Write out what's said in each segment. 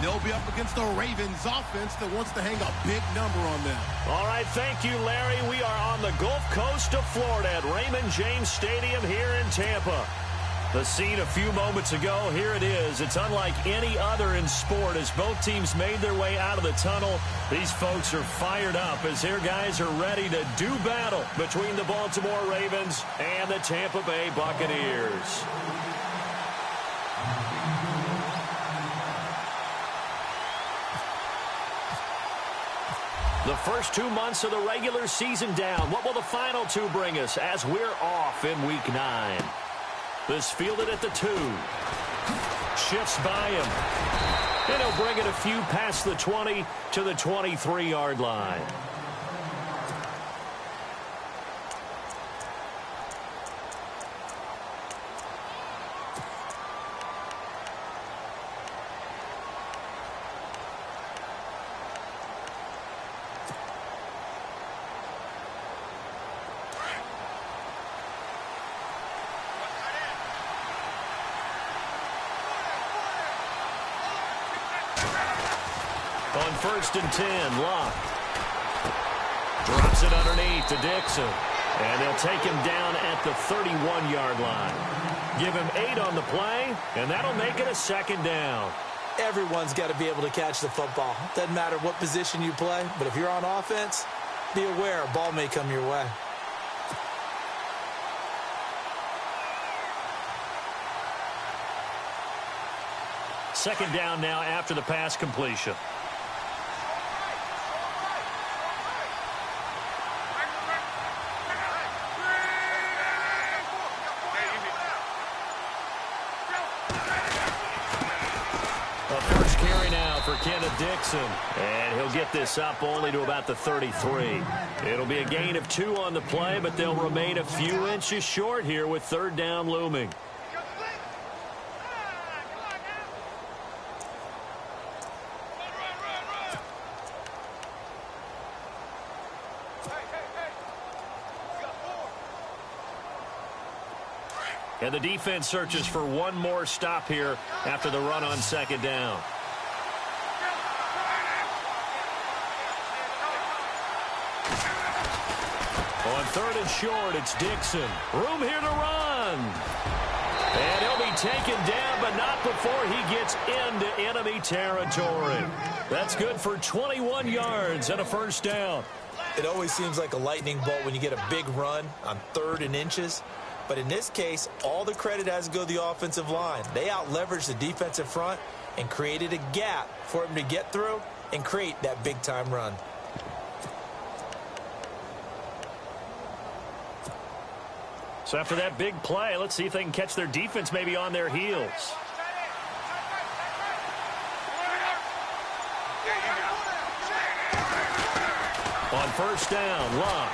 They'll be up against the Ravens offense that wants to hang a big number on them. All right, thank you, Larry. We are on the Gulf Coast of Florida at Raymond James Stadium here in Tampa. The scene a few moments ago, here it is. It's unlike any other in sport as both teams made their way out of the tunnel. These folks are fired up as their guys are ready to do battle between the Baltimore Ravens and the Tampa Bay Buccaneers. The first 2 months of the regular season down. What will the final two bring us as we're off in Week 9? This fielded at the 2. Shifts by him. And he'll bring it a few past the 20 to the 23-yard line. On 1st and 10, Locke. Drops it underneath to Dixon. And they'll take him down at the 31-yard line. Give him 8 on the play, and that'll make it a 2nd down. Everyone's got to be able to catch the football. Doesn't matter what position you play, but if you're on offense, be aware a ball may come your way. Second down now after the pass completion. Dixon, and he'll get this up only to about the 33. It'll be a gain of 2 on the play, but they'll remain a few inches short here with 3rd down looming. And the defense searches for one more stop here after the run on 2nd down. On 3rd and short, it's Dixon. Room here to run. And he'll be taken down, but not before he gets into enemy territory. That's good for 21 yards and a 1st down. It always seems like a lightning bolt when you get a big run on 3rd and inches. But in this case, all the credit has to go to the offensive line. They out-leveraged the defensive front and created a gap for him to get through and create that big-time run. So after that big play, let's see if they can catch their defense maybe on their heels. On 1st down, Locke.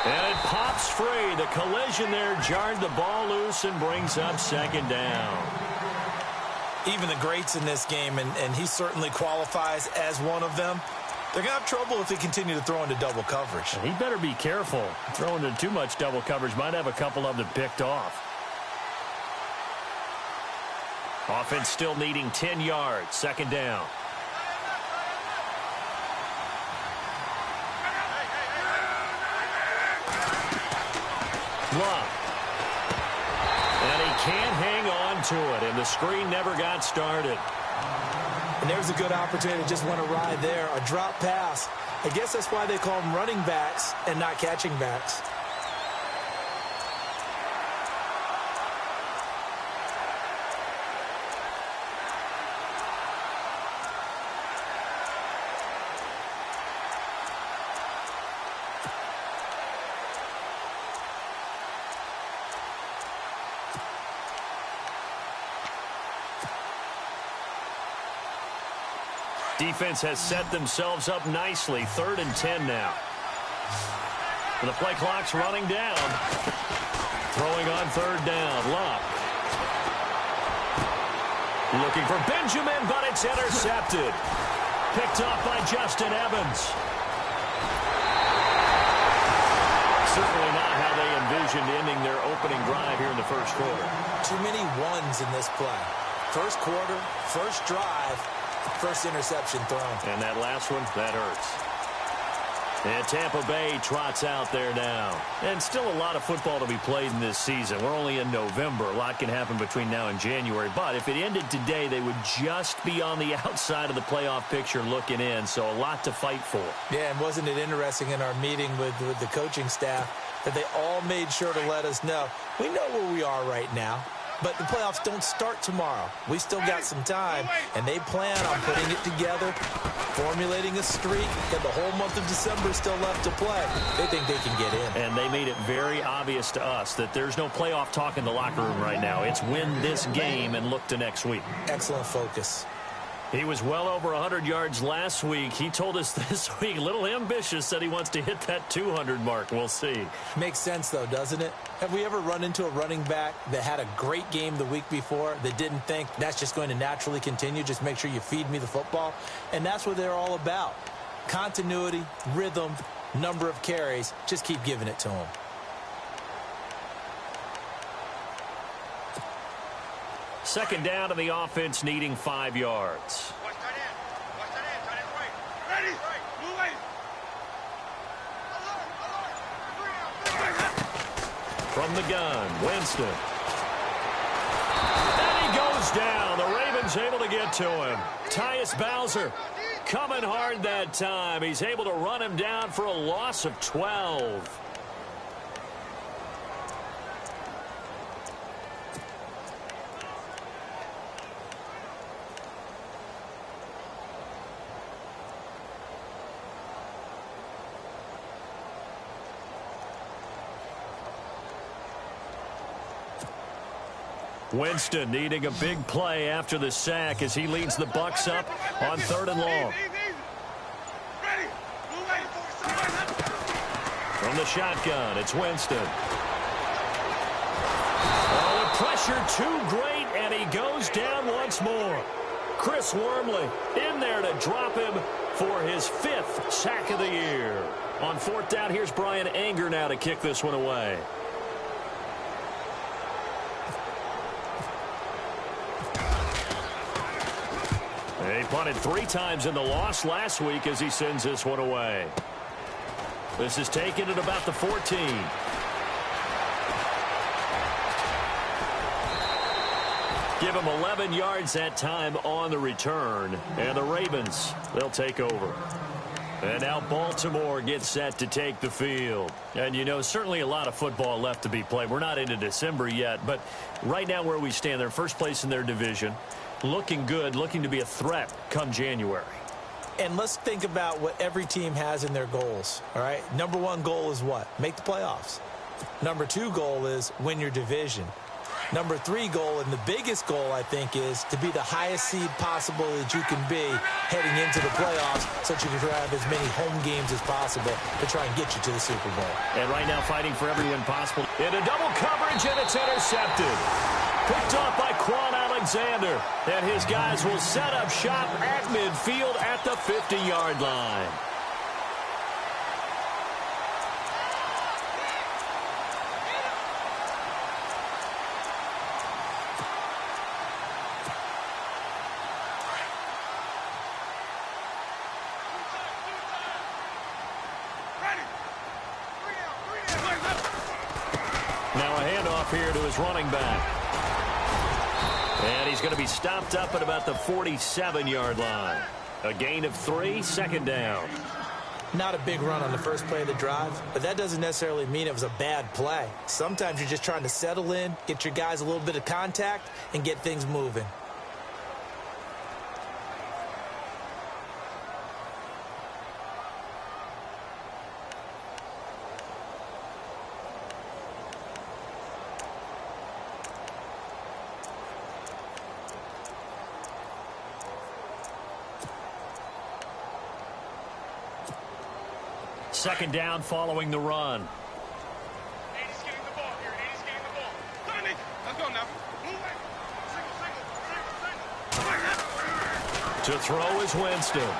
And it pops free. The collision there jarred the ball loose and brings up 2nd down. Even the greats in this game, and he certainly qualifies as one of them, they're going to have trouble if they continue to throw into double coverage. And he better be careful. Throwing into too much double coverage might have a couple of them picked off. Offense still needing 10 yards. 2nd down. Locke. And he can't hang on to it, and the screen never got started. And there's a good opportunity to just want to ride there. A drop pass. I guess that's why they call them running backs and not catching backs. Defense has set themselves up nicely. 3rd and 10 now. And the play clock's running down. Throwing on 3rd down. Locke. Looking for Benjamin, but it's intercepted. Picked off by Justin Evans. Certainly not how they envisioned ending their opening drive here in the first quarter. Too many ones in this play. First quarter, first drive, first interception thrown. And that last one, that hurts. And Tampa Bay trots out there now. And still a lot of football to be played in this season. We're only in November. A lot can happen between now and January. But if it ended today, they would just be on the outside of the playoff picture looking in. So a lot to fight for. Yeah, and wasn't it interesting in our meeting with the coaching staff that they all made sure to let us know, we know where we are right now. But the playoffs don't start tomorrow. We still got some time, and they plan on putting it together, formulating a streak, and the whole month of December still left to play. They think they can get in. And they made it very obvious to us that there's no playoff talk in the locker room right now. It's win this game and look to next week. Excellent focus. He was well over 100 yards last week. He told us this week, a little ambitious, said he wants to hit that 200 mark. We'll see. Makes sense, though, doesn't it? Have we ever run into a running back that had a great game the week before that didn't think that's just going to naturally continue? Just make sure you feed me the football. And that's what they're all about. Continuity, rhythm, number of carries. Just keep giving it to them. Second down to the offense, needing 5 yards. From the gun, Winston. And he goes down. The Ravens able to get to him. Tyus Bowser coming hard that time. He's able to run him down for a loss of 12. Winston needing a big play after the sack as he leads the Bucs up on 3rd and long. From the shotgun, it's Winston. Oh, the pressure too great, and he goes down once more. Chris Wormley in there to drop him for his 5th sack of the year. On 4th down, here's Brian Anger now to kick this one away. He punted 3 times in the loss last week as he sends this one away. This is taken at about the 14. Give him 11 yards that time on the return. And the Ravens, they'll take over. And now Baltimore gets set to take the field. And, you know, certainly a lot of football left to be played. We're not into December yet, but right now where we stand, they're first place in their division. Looking good, looking to be a threat come January. And let's think about what every team has in their goals, all right? Number 1 goal is what? Make the playoffs. Number 2 goal is win your division. Number 3 goal, and the biggest goal, I think, is to be the highest seed possible that you can be heading into the playoffs so that you can have as many home games as possible to try and get you to the Super Bowl. And right now fighting for every win possible. In a double coverage, and it's intercepted. Picked off by Quan Alexander. And his guys will set up shop at midfield at the 50-yard line. Now a handoff here to his running back. And he's going to be stopped up at about the 47-yard line. A gain of 3, 2nd down. Not a big run on the first play of the drive, but that doesn't necessarily mean it was a bad play. Sometimes you're just trying to settle in, get your guys a little bit of contact, and get things moving. Second down following the run. Andy's getting the ball here. Andy's getting the ball. Come on, Nick. Let's go now. Move it. Single. To throw is Winston.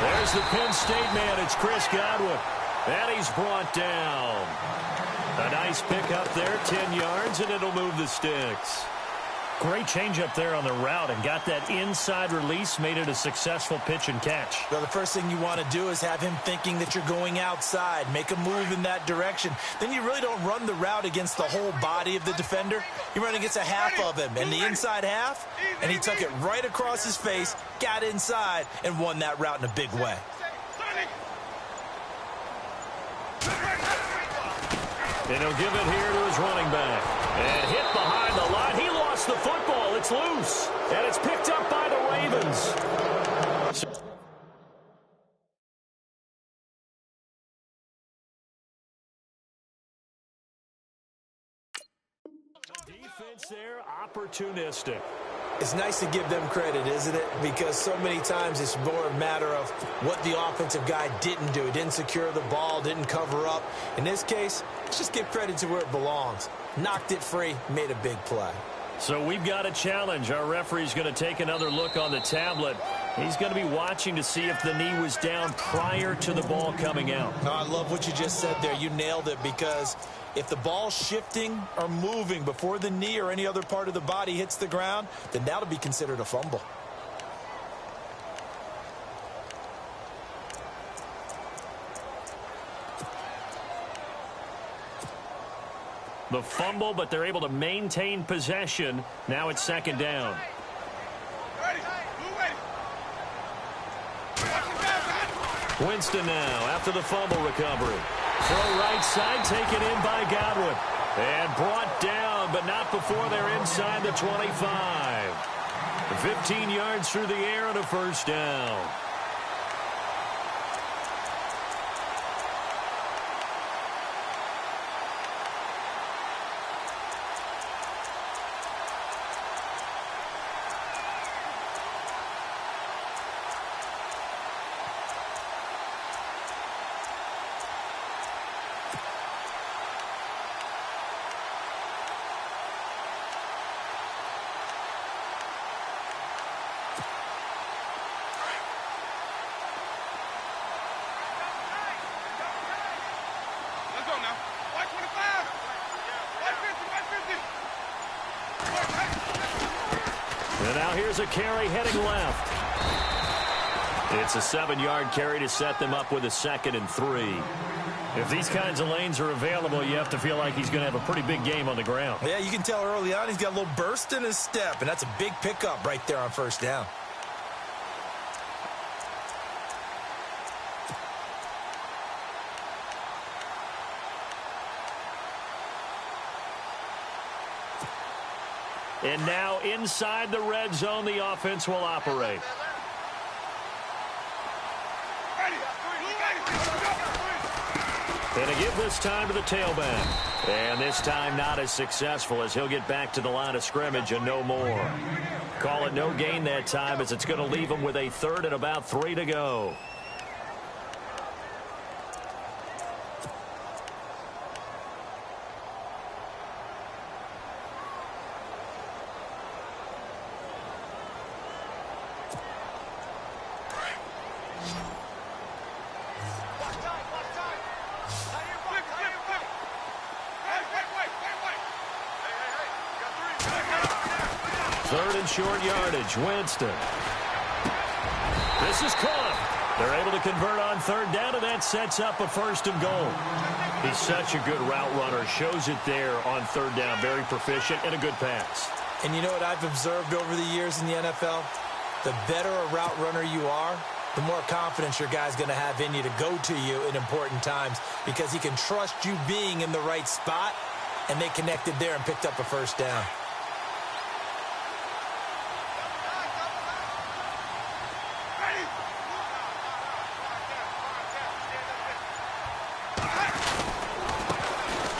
There's the Penn State man. It's Chris Godwin. And he's brought down. A nice pick up there, 10 yards, and it'll move the sticks. Great change up there on the route and got that inside release, made it a successful pitch and catch. Well, the first thing you want to do is have him thinking that you're going outside, make a move in that direction. Then you really don't run the route against the whole body of the defender. You run against a half of him, and the inside half, and he took it right across his face, got inside, and won that route in a big way. And he'll give it here to his running back. And hit behind the line. He lost the football. It's loose. And it's picked up by the Ravens. Defense there, opportunistic. It's nice to give them credit, isn't it? Because so many times it's more a matter of what the offensive guy didn't do. He didn't secure the ball, didn't cover up. In this case, let's just give credit to where it belongs. Knocked it free, made a big play. So we've got a challenge. Our referee's going to take another look on the tablet. He's going to be watching to see if the knee was down prior to the ball coming out. Oh, I love what you just said there. You nailed it, because if the ball's shifting or moving before the knee or any other part of the body hits the ground, then that'll be considered a fumble. The fumble, but they're able to maintain possession. Now it's second down. Winston now after the fumble recovery. Throw right side, taken in by Godwin. And brought down, but not before they're inside the 25. 15 yards through the air and a first down. And now here's a carry heading left. It's a 7-yard carry to set them up with a 2nd and 3. If these kinds of lanes are available, you have to feel like he's going to have a pretty big game on the ground. Yeah, you can tell early on he's got a little burst in his step, and that's a big pickup right there on first down. And now inside the red zone, the offense will operate. And a give this time to the tailback. And this time not as successful, as he'll get back to the line of scrimmage and no more. Call it no gain that time, as it's going to leave him with a 3rd and about 3 to go. Short yardage, Winston. This is caught. They're able to convert on 3rd down, and that sets up a 1st and goal. He's such a good route runner. Shows it there on 3rd down. Very proficient and a good pass. And you know what I've observed over the years in the NFL? The better a route runner you are, the more confidence your guy's going to have in you to go to you in important times, because he can trust you being in the right spot, and they connected there and picked up a 1st down.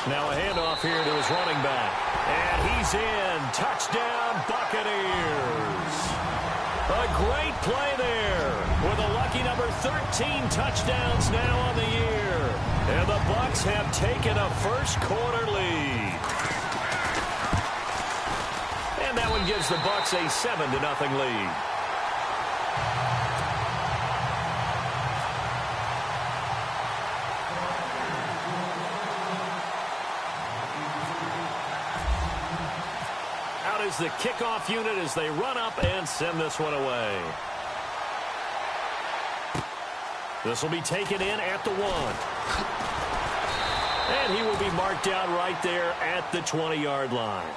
Now a handoff here to his running back. And he's in. Touchdown, Buccaneers. A great play there with a lucky number 13 touchdowns now on the year. And the Bucs have taken a first-quarter lead. And that one gives the Bucs a 7-0 lead. is the kickoff unit as they run up and send this one away. This will be taken in at the 1. And he will be marked down right there at the 20-yard line.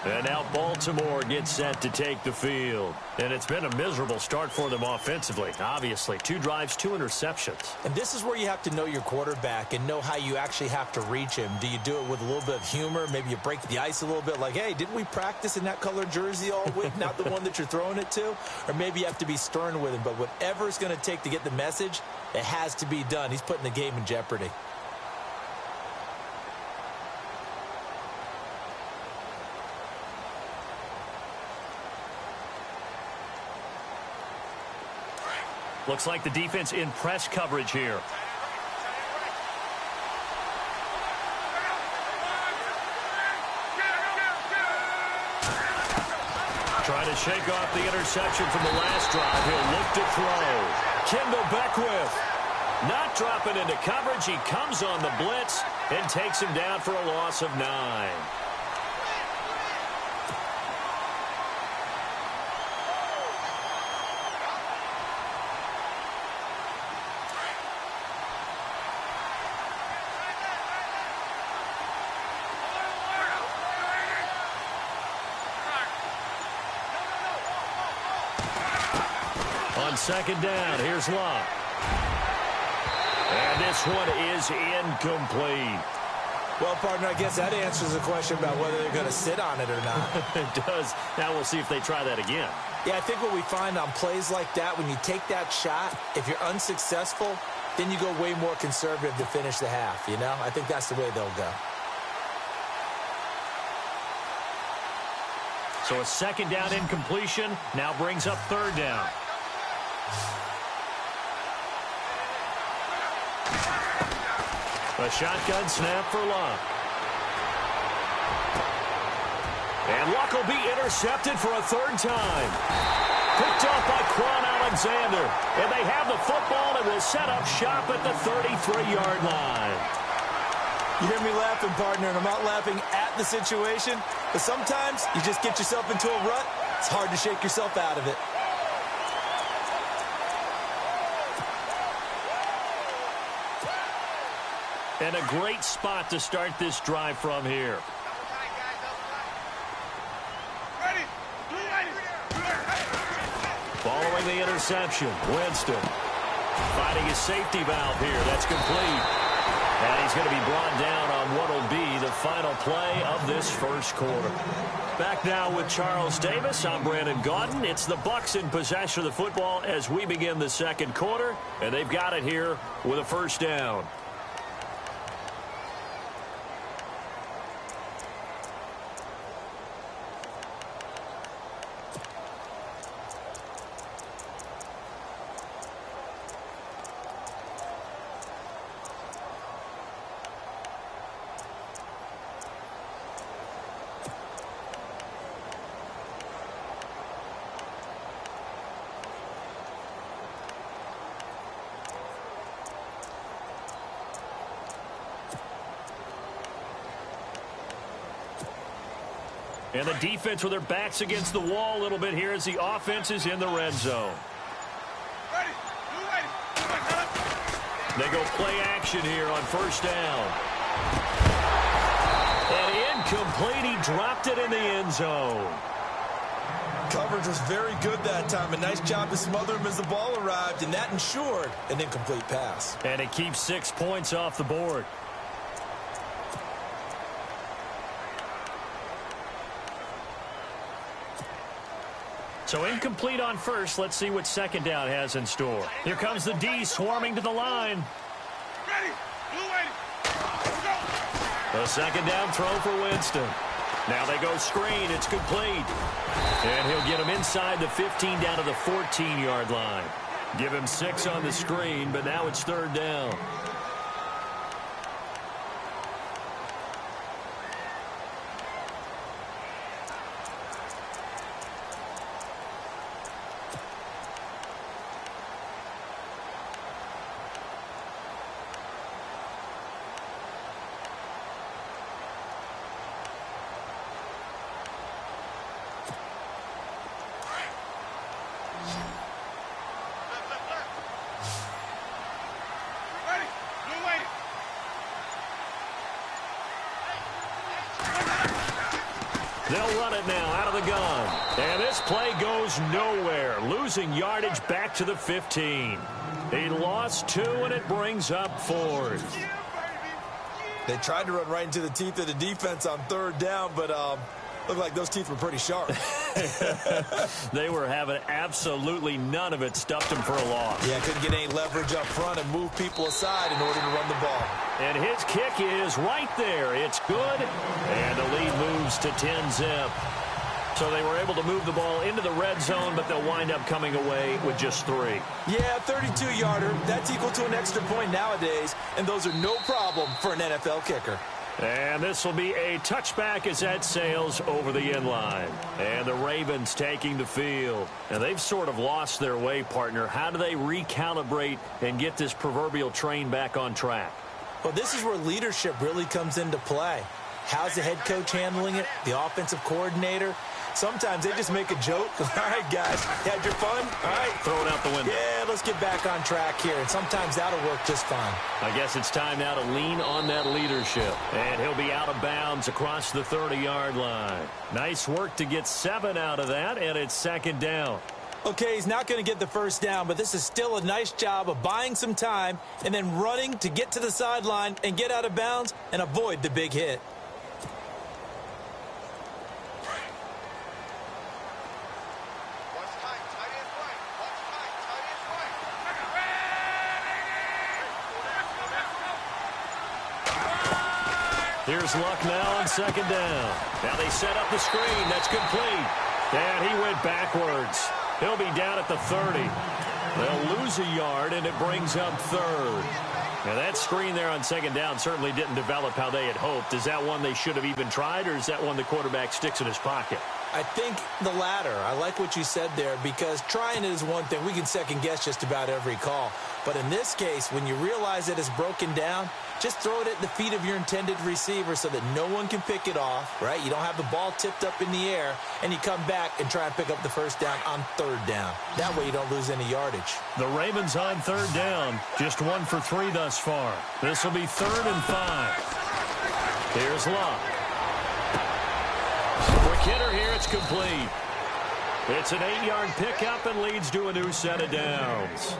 And now Baltimore gets set to take the field. And it's been a miserable start for them offensively, obviously. 2 drives, 2 interceptions. And this is where you have to know your quarterback and know how you actually have to reach him. Do you do it with a little bit of humor? Maybe you break the ice a little bit like, hey, didn't we practice in that color jersey all week, not the one that you're throwing it to? Or maybe you have to be stern with him. But whatever it's going to take to get the message, it has to be done. He's putting the game in jeopardy. Looks like the defense in press coverage here. Trying to shake off the interception from the last drive. He'll look to throw. Kendall Beckwith not dropping into coverage. He comes on the blitz and takes him down for a loss of 9. On second down, here's Locke. And this one is incomplete. Well, partner, I guess that answers the question about whether they're going to sit on it or not. It does. Now we'll see if they try that again. Yeah, I think what we find on plays like that, when you take that shot, if you're unsuccessful, then you go way more conservative to finish the half, you know? I think that's the way they'll go. So a second down incompletion now brings up third down. A shotgun snap for Locke. And Locke will be intercepted for a third time. Picked off by Quan Alexander. And they have the football and will set up shop at the 33-yard line. You hear me laughing, partner, and I'm not laughing at the situation, but sometimes you just get yourself into a rut. It's hard to shake yourself out of it. And a great spot to start this drive from here. Following the interception, Winston finding his safety valve here. That's complete. And he's going to be brought down on what will be the final play of this first quarter. Back now with Charles Davis. I'm Brandon Gaudin. It's the Bucs in possession of the football as we begin the second quarter. And they've got it here with a first down. And the defense with their backs against the wall a little bit here as the offense is in the red zone. They go play action here on first down. And incomplete. He dropped it in the end zone. Coverage was very good that time. A nice job to smother him as the ball arrived, and that ensured an incomplete pass. And it keeps 6 points off the board. So incomplete on first. Let's see what second down has in store. Here comes the D swarming to the line. The second down throw for Winston. Now they go screen. It's complete. And he'll get him inside the 15 down to the 14-yard line. Give him 6 on the screen, but now it's third down. They'll run it now out of the gun. And this play goes nowhere, losing yardage back to the 15. He lost 2, and it brings up 4th. They tried to run right into the teeth of the defense on 3rd down, but looked like those teeth were pretty sharp. They were having absolutely none of it. Stuffed them for a loss. Yeah, couldn't get any leverage up front and move people aside in order to run the ball. And his kick is right there. It's good. And the lead moves to 10-zip. So they were able to move the ball into the red zone, but they'll wind up coming away with just 3. Yeah, 32-yarder. That's equal to an extra point nowadays, and those are no problem for an NFL kicker. And this will be a touchback as that sails over the end line. And the Ravens taking the field. Now, they've sort of lost their way, partner. How do they recalibrate and get this proverbial train back on track? Well, this is where leadership really comes into play. How's the head coach handling it? The offensive coordinator? Sometimes they just make a joke. All right, guys, had your fun? All right. Throw it out the window. Yeah, let's get back on track here. And sometimes that'll work just fine. I guess it's time now to lean on that leadership. And he'll be out of bounds across the 30-yard line. Nice work to get 7 out of that, and it's 2nd down. Okay, he's not going to get the first down, but this is still a nice job of buying some time and then running to get to the sideline and get out of bounds and avoid the big hit. Here's Luck now on 2nd down. Now they set up the screen. That's complete. And he went backwards. He'll be down at the 30. They'll lose a yard, and it brings up 3rd. Now that screen there on 2nd down certainly didn't develop how they had hoped. Is that one they should have even tried, or is that one the quarterback sticks in his pocket? I think the latter. I like what you said there, because trying it is one thing. We can second-guess just about every call. But in this case, when you realize that it's broken down, just throw it at the feet of your intended receiver so that no one can pick it off, right? You don't have the ball tipped up in the air, and you come back and try and pick up the first down on 3rd down. That way you don't lose any yardage. The Ravens on 3rd down. Just 1 for 3 thus far. This will be 3rd and 5. Here's Luck. Quick hitter here. It's complete. It's an 8-yard pickup and leads to a new set of downs.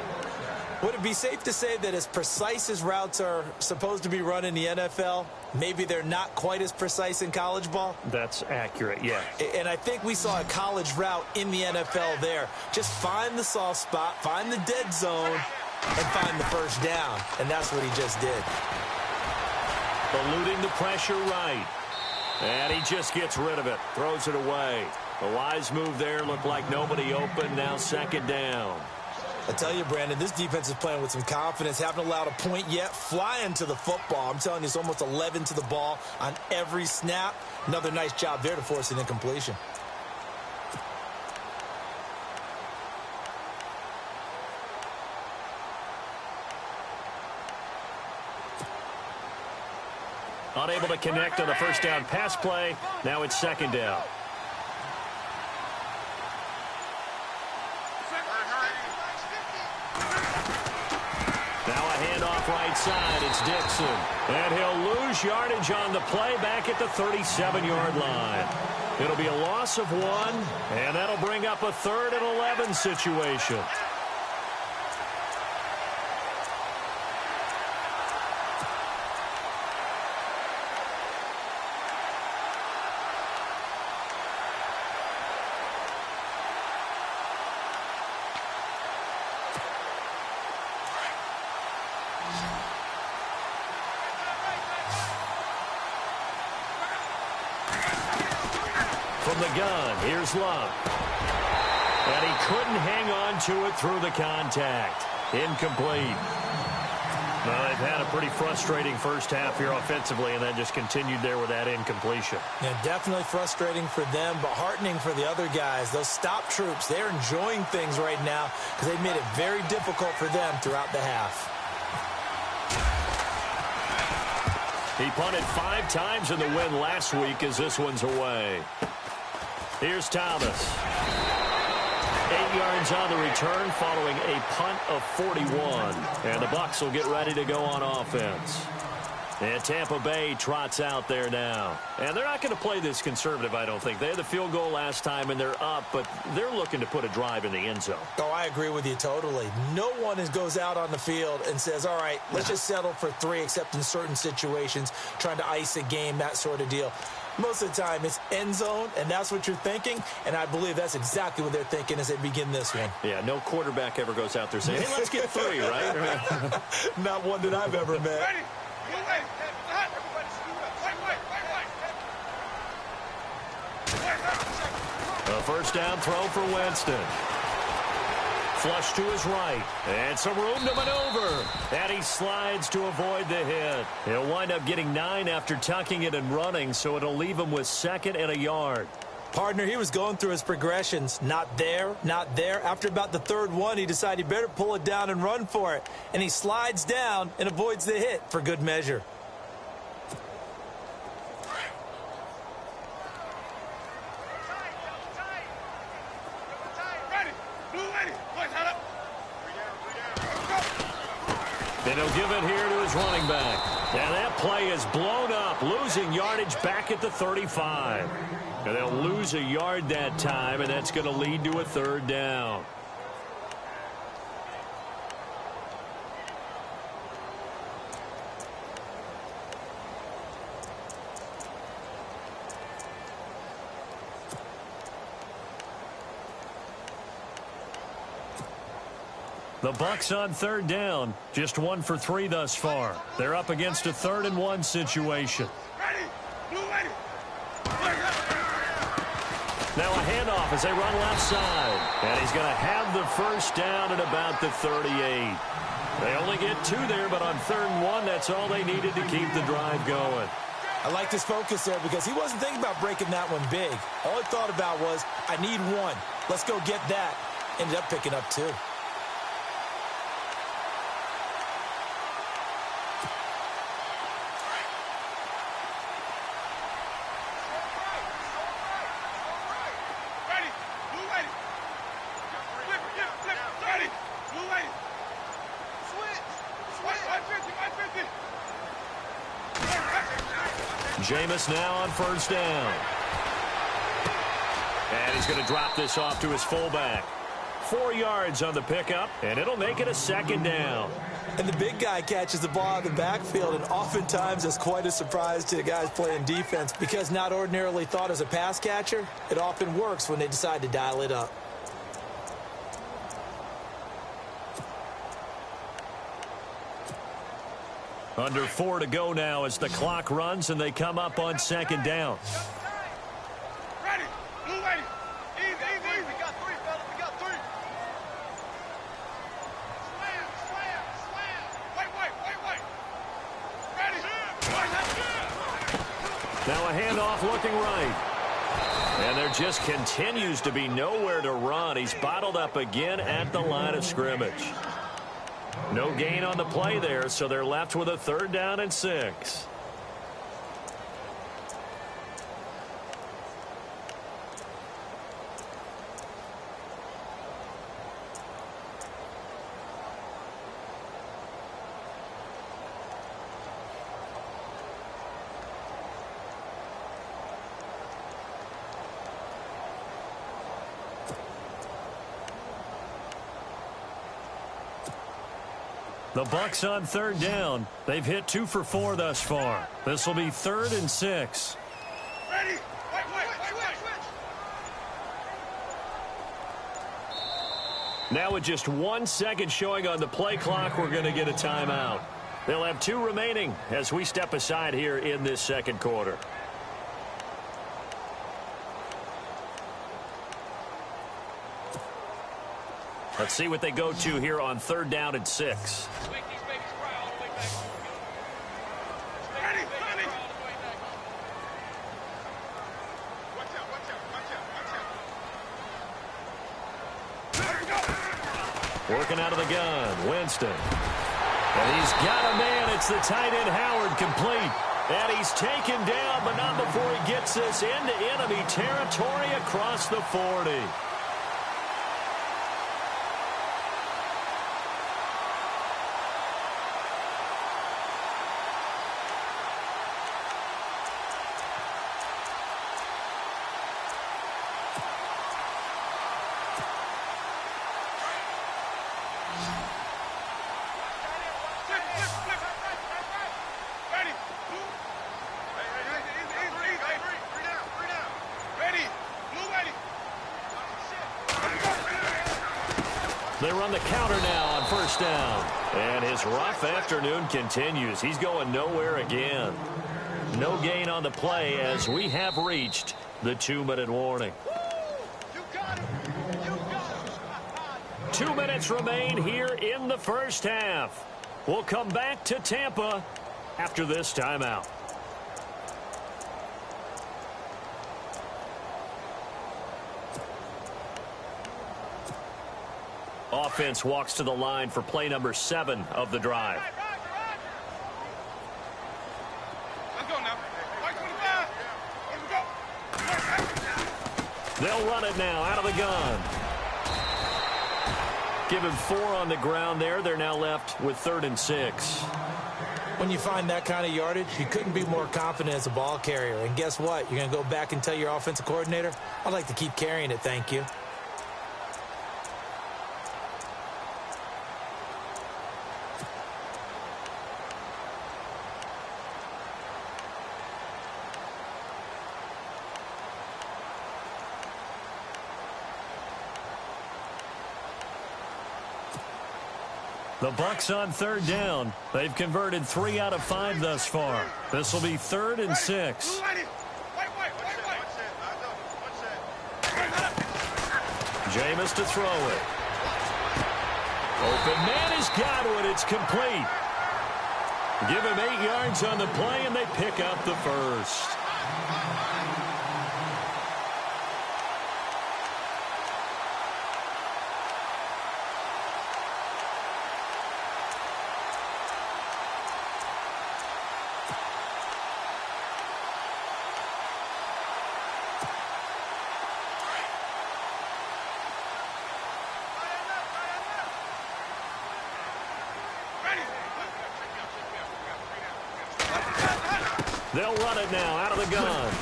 Would it be safe to say that as precise as routes are supposed to be run in the NFL, maybe they're not quite as precise in college ball? That's accurate, yeah. And I think we saw a college route in the NFL there. Just find the soft spot, find the dead zone, and find the first down. And that's what he just did. Eluding the pressure right. And he just gets rid of it. Throws it away. A wise move there. Looked like nobody open. Now 2nd down. I tell you, Brandon, this defense is playing with some confidence. Haven't allowed a point yet. Flying to the football. I'm telling you, it's almost 11 to the ball on every snap. Another nice job there to force an incompletion. Unable to connect on the first down pass play. Now it's 2nd down. Now a handoff right side. It's Dixon. And he'll lose yardage on the play back at the 37-yard line. It'll be a loss of 1, and that'll bring up a 3rd and 11 situation. From the gun, here's Luck. And he couldn't hang on to it through the contact. Incomplete. Well, they've had a pretty frustrating first half here offensively, and then just continued there with that incompletion. Yeah, definitely frustrating for them, but heartening for the other guys. Those stop troops, they're enjoying things right now because they've made it very difficult for them throughout the half. He punted 5 times in the win last week as this one's away. Here's Thomas. 8 yards on the return following a punt of 41. And the Bucs will get ready to go on offense. And Tampa Bay trots out there now. And they're not going to play this conservative, I don't think. They had the field goal last time, and they're up, but they're looking to put a drive in the end zone. Oh, I agree with you totally. No one goes out on the field and says, all right, let's just settle for 3, except in certain situations, trying to ice a game, that sort of deal. Most of the time, it's end zone, and that's what you're thinking, and I believe that's exactly what they're thinking as they begin this one. Yeah, no quarterback ever goes out there saying, hey, let's get 3, right? Not one that I've ever met. Ready? A first down throw for Winston. Flush to his right. And some room to maneuver. And he slides to avoid the hit. He'll wind up getting 9 after tucking it and running, so it'll leave him with 2nd and a yard. Partner, he was going through his progressions. Not there, not there. After about the 3rd one, he decided he better pull it down and run for it. And he slides down and avoids the hit for good measure. And he'll give it here to his running back. And that play is blown up, losing yardage back at the 35. And they'll lose a yard that time, and that's going to lead to a 3rd down. The Bucs on 3rd down, just 1 for 3 thus far. They're up against a 3rd and 1 situation. Now a handoff as they run left side. And he's going to have the first down at about the 38. They only get 2 there, but on 3rd and 1, that's all they needed to keep the drive going. I like his focus there because he wasn't thinking about breaking that one big. All he thought about was, I need 1. Let's go get that. Ended up picking up 2. Jameis now on 1st down. And he's going to drop this off to his fullback. 4 yards on the pickup, and it'll make it a 2nd down. And the big guy catches the ball out of the backfield, and oftentimes it's quite a surprise to the guys playing defense because not ordinarily thought as a pass catcher, it often works when they decide to dial it up. Under 4 to go now as the clock runs and they come up on 2nd down. Ready? Blue lady. Easy. We got 3, fellas. We got 3. Slam. Wait. Ready? Now a handoff looking right. And there just continues to be nowhere to run. He's bottled up again at the line of scrimmage. No gain on the play there, so they're left with a 3rd down and 6. The Bucs on 3rd down. They've hit 2 for 4 thus far. This will be 3rd and 6. Ready? Wait. Now with just 1 second showing on the play clock, we're going to get a timeout. They'll have 2 remaining as we step aside here in this 2nd quarter. Let's see what they go to here on 3rd down and 6. Working out of the gun, Winston. And he's got a man. It's the tight end, Howard, complete. And he's taken down, but not before he gets this into enemy territory across the 40. They run the counter now on first down. And his rough afternoon continues. He's going nowhere again. No gain on the play as we have reached the 2-minute warning. 2 minutes remain here in the first half. We'll come back to Tampa after this timeout. Offense walks to the line for play number 7 of the drive. Let's go now. 25. They'll run it now out of the gun. Give him 4 on the ground there. They're now left with 3rd and 6. When you find that kind of yardage, you couldn't be more confident as a ball carrier. And guess what? You're going to go back and tell your offensive coordinator, I'd like to keep carrying it, thank you. The Bucs on 3rd down. They've converted 3 out of 5 thus far. This will be 3rd and 6. Jameis to throw it. Open man is Godwin. It's complete. Give him 8 yards on the play, and they pick up the first. They'll run it now out of the gun.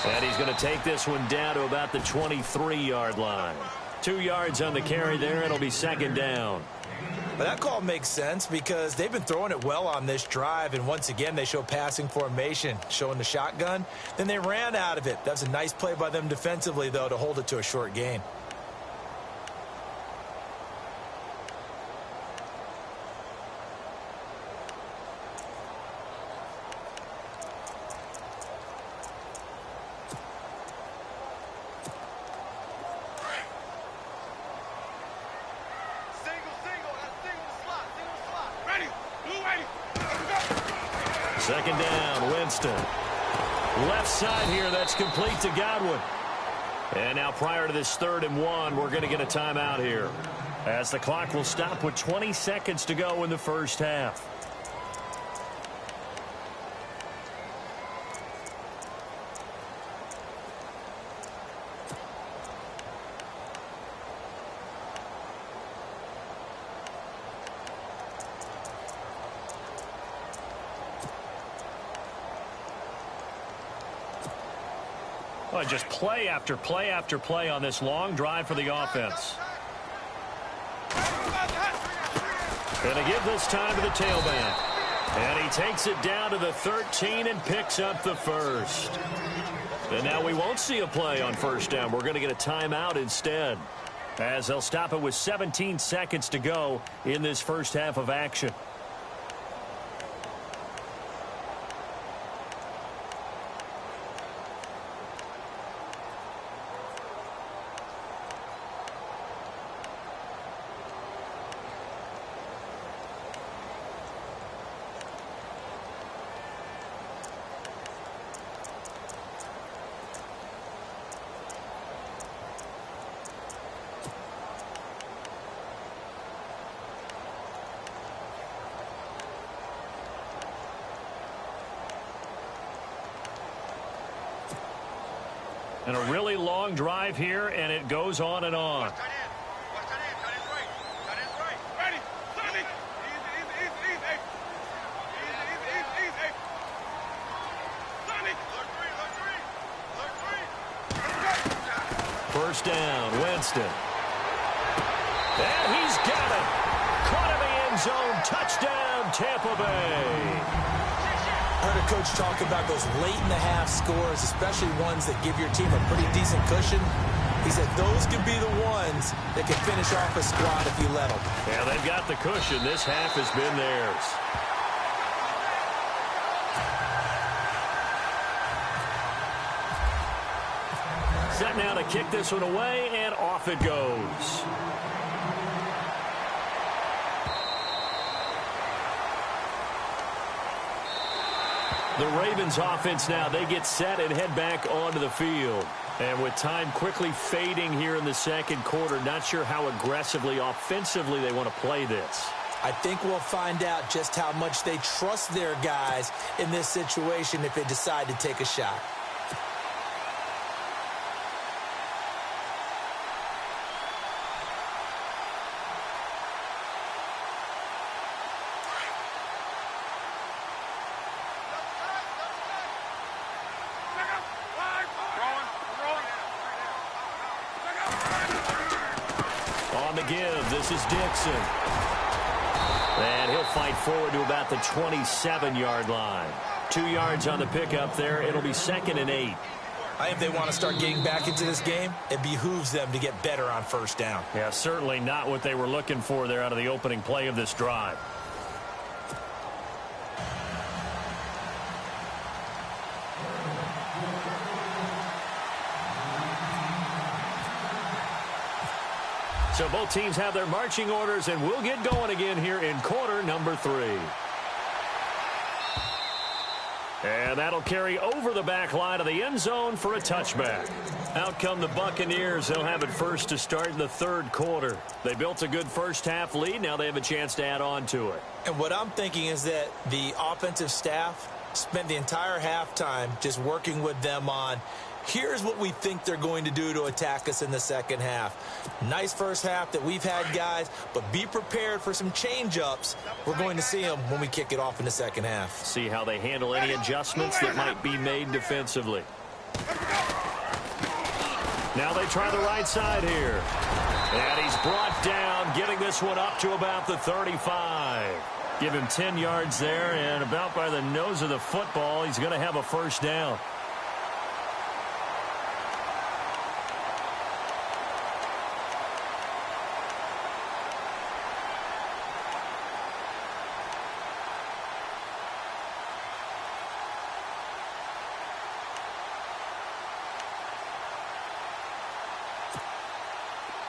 And he's going to take this one down to about the 23-yard line. 2 yards on the carry there. It'll be 2nd down. But that call makes sense because they've been throwing it well on this drive. And once again, they show passing formation, showing the shotgun. Then they ran out of it. That's a nice play by them defensively, though, to hold it to a short gain. Second down, Winston. Left side here, that's complete to Godwin. And now prior to this 3rd and 1, we're going to get a timeout here, as the clock will stop with 20 seconds to go in the first half. Well, just play after play after play on this long drive for the offense. And to give this time to the tailback. And he takes it down to the 13 and picks up the first. And now we won't see a play on first down. We're going to get a timeout instead, as they'll stop it with 17 seconds to go in this first half of action. And a really long drive here, and it goes on and on. First down, Winston. And he's got it. Caught in the end zone. Touchdown, Tampa Bay. I heard a coach talk about those late-in-the-half scores, especially ones that give your team a pretty decent cushion. He said those could be the ones that can finish off a squad if you let them. Yeah, they've got the cushion. This half has been theirs. Set now to kick this one away, and off it goes. The Ravens offense now, they get set and head back onto the field. And with time quickly fading here in the second quarter, not sure how aggressively, offensively they want to play this. I think we'll find out just how much they trust their guys in this situation if they decide to take a shot. On the give, this is Dixon. And he'll fight forward to about the 27-yard line. 2 yards on the pickup there. It'll be 2nd and 8. I think if they want to start getting back into this game, it behooves them to get better on first down. Yeah, certainly not what they were looking for there out of the opening play of this drive. So both teams have their marching orders, and we'll get going again here in quarter number 3. And that'll carry over the back line of the end zone for a touchback. Out come the Buccaneers. They'll have it first to start in the third quarter. They built a good first half lead. Now they have a chance to add on to it. And what I'm thinking is that the offensive staff spent the entire halftime just working with them on, here's what we think they're going to do to attack us in the second half. Nice first half that we've had, guys, but be prepared for some change-ups. We're going to see them when we kick it off in the second half. See how they handle any adjustments that might be made defensively. Now they try the right side here. And he's brought down, getting this one up to about the 35. Give him 10 yards there, and about by the nose of the football, he's going to have a first down.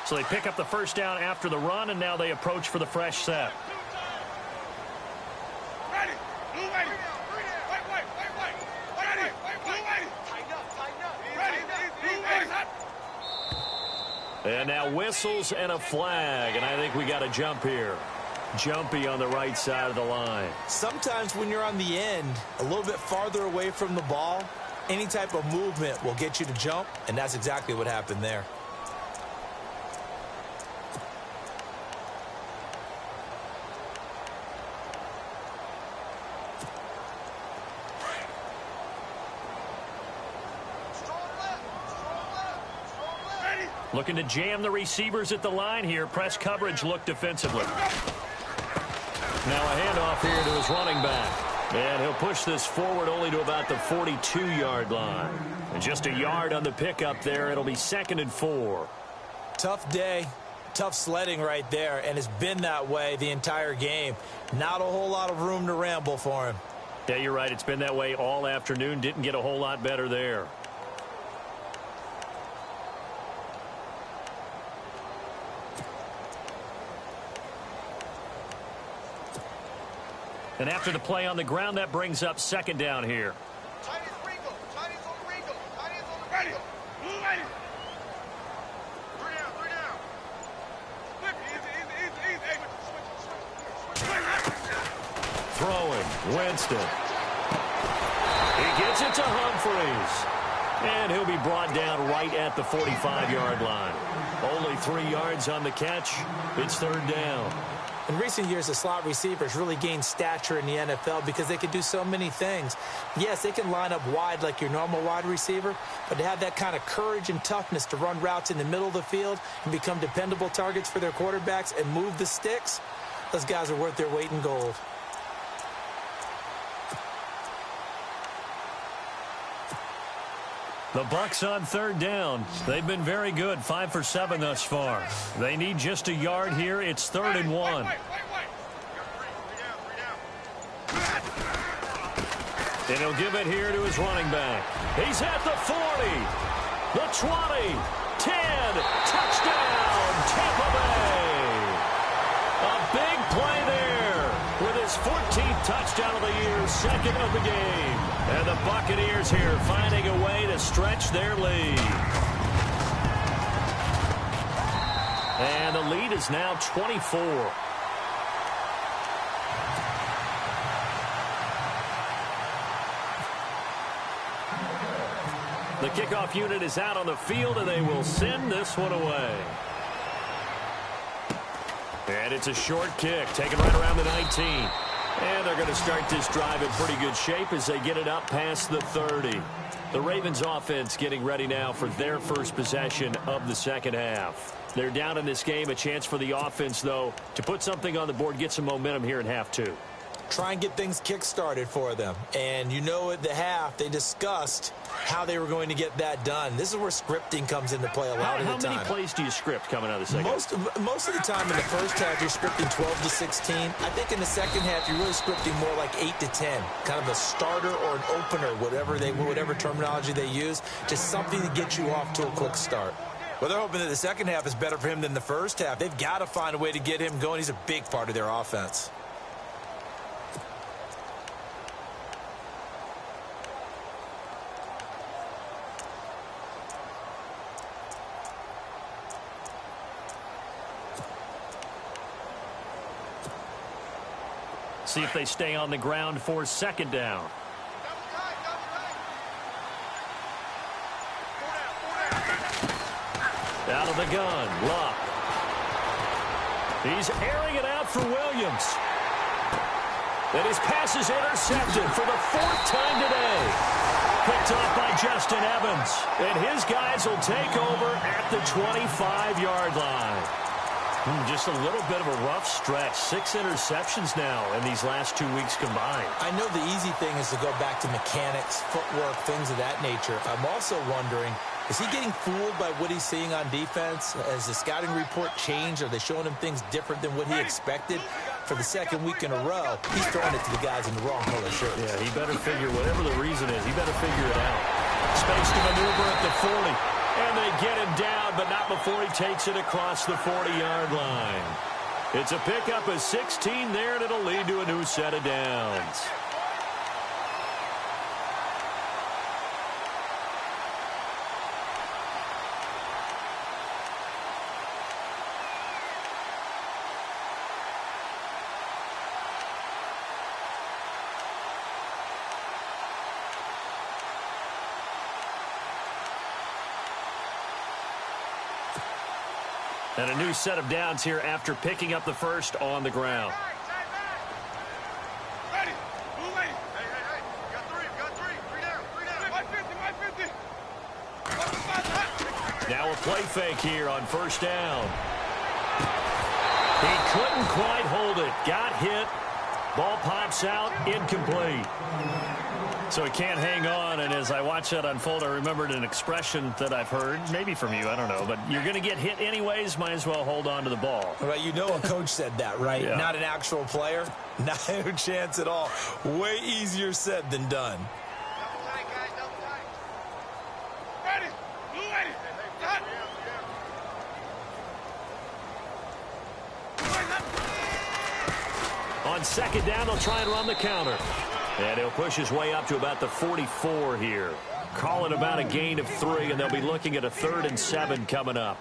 So they pick up the first down after the run, and now they approach for the fresh set. And now whistles and a flag, and I think we got a jump here. Jumpy on the right side of the line. Sometimes when you're on the end, a little bit farther away from the ball, any type of movement will get you to jump, and that's exactly what happened there. Looking to jam the receivers at the line here. Press coverage look defensively. Now a handoff here to his running back. And he'll push this forward only to about the 42-yard line. And just a yard on the pickup there. It'll be 2nd and 4. Tough day. Tough sledding right there. And it's been that way the entire game. Not a whole lot of room to ramble for him. Yeah, you're right. It's been that way all afternoon. Didn't get a whole lot better there. And after the play on the ground, that brings up 2nd down here. Throwing, Winston. He gets it to Humphreys. And he'll be brought down right at the 45-yard line. Only 3 yards on the catch. It's 3rd down. In recent years, the slot receivers really gained stature in the NFL because they can do so many things. Yes, they can line up wide like your normal wide receiver, but to have that kind of courage and toughness to run routes in the middle of the field and become dependable targets for their quarterbacks and move the sticks, those guys are worth their weight in gold. The Bucks on third down. They've been very good, 5 for 7 thus far. They need just a yard here. It's 3rd and 1. And he'll give it here to his running back. He's at the 40, the 20, 10, touchdown, Tampa Bay. A big play there with his 14th touchdown of the year, second of the game. And the Buccaneers here finding a way to stretch their lead. And the lead is now 24. The kickoff unit is out on the field, and they will send this one away. And it's a short kick, taken right around the 19. And they're going to start this drive in pretty good shape as they get it up past the 30. The Ravens offense getting ready now for their first possession of the second half. They're down in this game. A chance for the offense, though, to put something on the board, get some momentum here in half two. Try and get things kick-started for them. And you know at the half, they discussed how they were going to get that done. This is where scripting comes into play a lot of the time. How many plays do you script coming out of the second? Most of the time in the first half, you're scripting 12 to 16. I think in the second half, you're really scripting more like 8 to 10. Kind of a starter or an opener, whatever terminology they use. Just something to get you off to a quick start. Well, they're hoping that the second half is better for him than the first half. They've got to find a way to get him going. He's a big part of their offense. See if they stay on the ground for second down. Out of the gun, Luck. He's airing it out for Williams. And his pass is intercepted for the 4th time today. Picked off by Justin Evans. And his guys will take over at the 25-yard line. Just a little bit of a rough stretch. 6 interceptions now in these last 2 weeks combined. I know the easy thing is to go back to mechanics, footwork, things of that nature. I'm also wondering, is he getting fooled by what he's seeing on defense? Has the scouting report changed? Are they showing him things different than what he expected? For the second week in a row, he's throwing it to the guys in the wrong color shirts. Yeah, he better figure, whatever the reason is, he better figure it out. Space to maneuver at the 40. And they get him down, but not before he takes it across the 40-yard line. It's a pickup of 16 there, and it'll lead to a new set of downs. And a new set of downs here after picking up the first on the ground. Ready. Blue lane. Hey. Got three. Three down. 50. Now a play fake here on first down. He couldn't quite hold it. Got hit. Ball pops out. Incomplete. So he can't hang on, and as I watch that unfold, I remembered an expression that I've heard, maybe from you, I don't know, but you're going to get hit anyways, might as well hold on to the ball. Well, you know a coach said that, right? Yeah. Not an actual player. No chance at all. Way easier said than done. Double tight, guys. Double tight. Ready. Blue lane. On second down, they'll try and run the counter. And he'll push his way up to about the 44 here. Call it about a gain of 3, and they'll be looking at a 3rd and 7 coming up.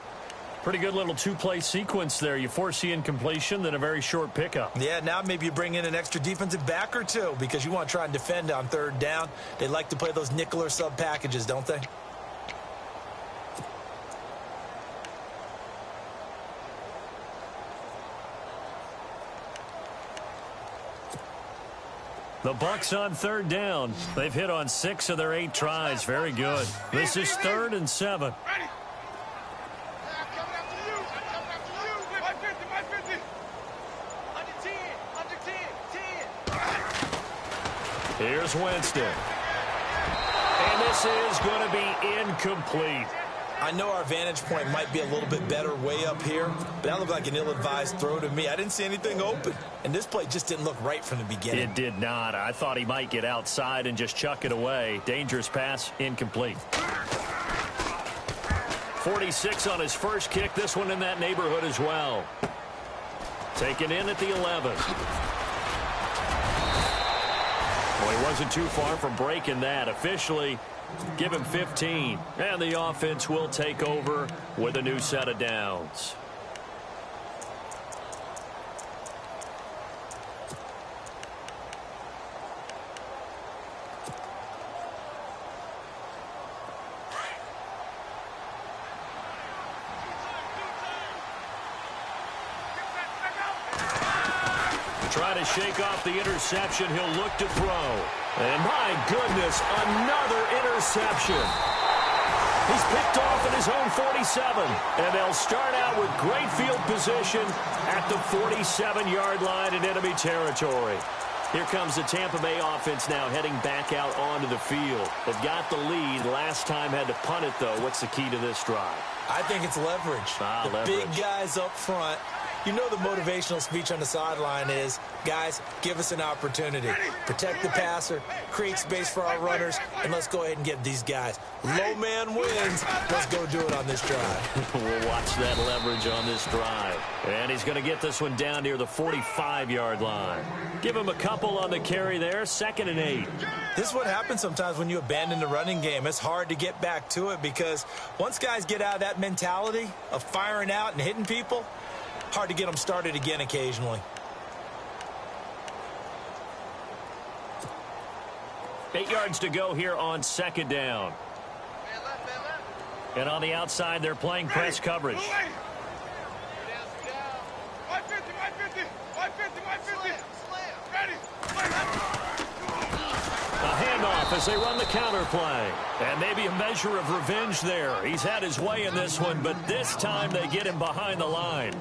Pretty good little 2-play sequence there. You force the incompletion, then a very short pickup. Yeah, now maybe you bring in an extra defensive back or two because you want to try and defend on 3rd down. They like to play those nickel or sub packages, don't they? The Bucks on 3rd down. They've hit on 6 of their 8 tries. Very good. This is 3rd and 7. Ready. I'm coming after you. My 50. Under 10. Here's Winston. And this is going to be incomplete. I know our vantage point might be a little bit better way up here, but that looked like an ill-advised throw to me. I didn't see anything open, and this play just didn't look right from the beginning. It did not. I thought he might get outside and just chuck it away. Dangerous pass, incomplete. 46 on his first kick. This one in that neighborhood as well. Taken in at the 11. Well, he wasn't too far from breaking that. Officially, give him 15. And the offense will take over with a new set of downs. Try to shake off the interception. He'll look to throw. And my goodness, another interception. He's picked off at his own 47. And they'll start out with great field position at the 47-yard line in enemy territory. Here comes the Tampa Bay offense now heading back out onto the field. They've got the lead. Last time had to punt it, though. What's the key to this drive? I think it's leverage. The big guys up front. You know the motivational speech on the sideline is, guys, give us an opportunity. Protect the passer, create space for our runners, and let's go ahead and get these guys. Low man wins. Let's go do it on this drive. We'll watch that leverage on this drive. And he's going to get this one down near the 45-yard line. Give him a couple on the carry there. 2nd and 8. This is what happens sometimes when you abandon the running game. It's hard to get back to it because once guys get out of that mentality of firing out and hitting people, hard to get them started again occasionally. Eight yards to go here on 2nd down. And on the outside, they're playing press coverage. A handoff as they run the counter play. And maybe a measure of revenge there. He's had his way in this one, but this time they get him behind the line.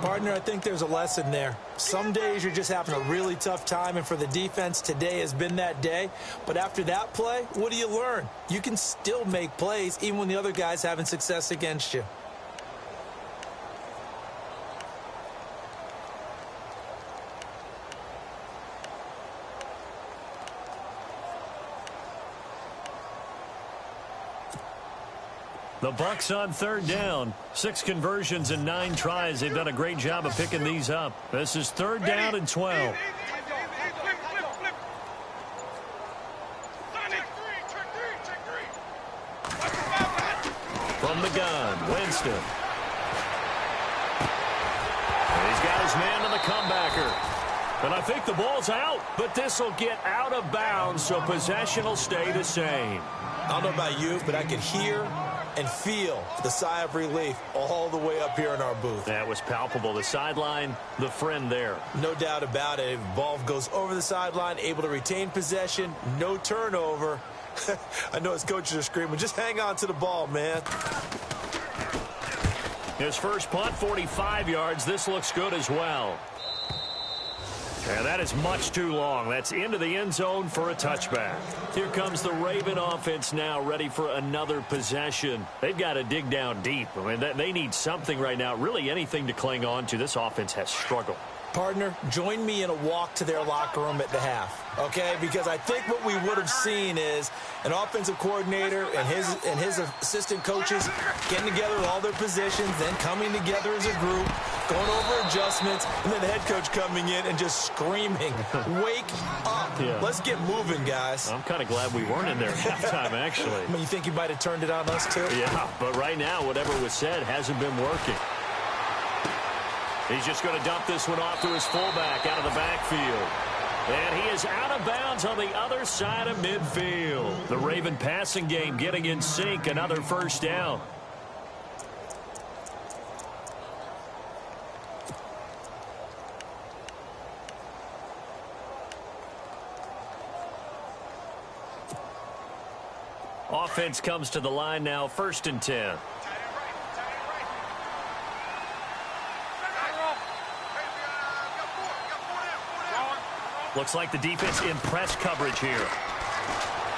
Partner, I think there's a lesson there. Some days you're just having a really tough time, and for the defense, today has been that day. But after that play, what do you learn? You can still make plays even when the other guy's having success against you. The Bucs on 3rd down. 6 conversions and 9 tries. They've done a great job of picking these up. This is 3rd down and 12. From the gun, Winston. And he's got his man on the comebacker. And I think the ball's out, but this will get out of bounds, so possession will stay the same. I don't know about you, but I could hear and feel the sigh of relief all the way up here in our booth. That was palpable. The sideline, the friend there. No doubt about it. Ball goes over the sideline, able to retain possession, no turnover. I know his coaches are screaming, just hang on to the ball, man. His first punt, 45 yards. This looks good as well. And that is much too long. That's into the end zone for a touchback. Here comes the Raven offense now, ready for another possession. They've got to dig down deep. I mean, they need something right now, really anything to cling on to. This offense has struggled. Partner, join me in a walk to their locker room at the half, okay? Because I think what we would have seen is an offensive coordinator and his assistant coaches getting together with all their positions, then coming together as a group, going over adjustments, and then the head coach coming in and just screaming, wake up. Yeah. Let's get moving, guys. I'm kind of glad we weren't in there at halftime, actually. I mean, you think he might have turned it on us, too? Yeah, but right now, whatever was said hasn't been working. He's just going to dump this one off to his fullback out of the backfield. And he is out of bounds on the other side of midfield. The Raven passing game getting in sync. Another first down. Offense comes to the line now, 1st and 10. Looks like the defense in press coverage here.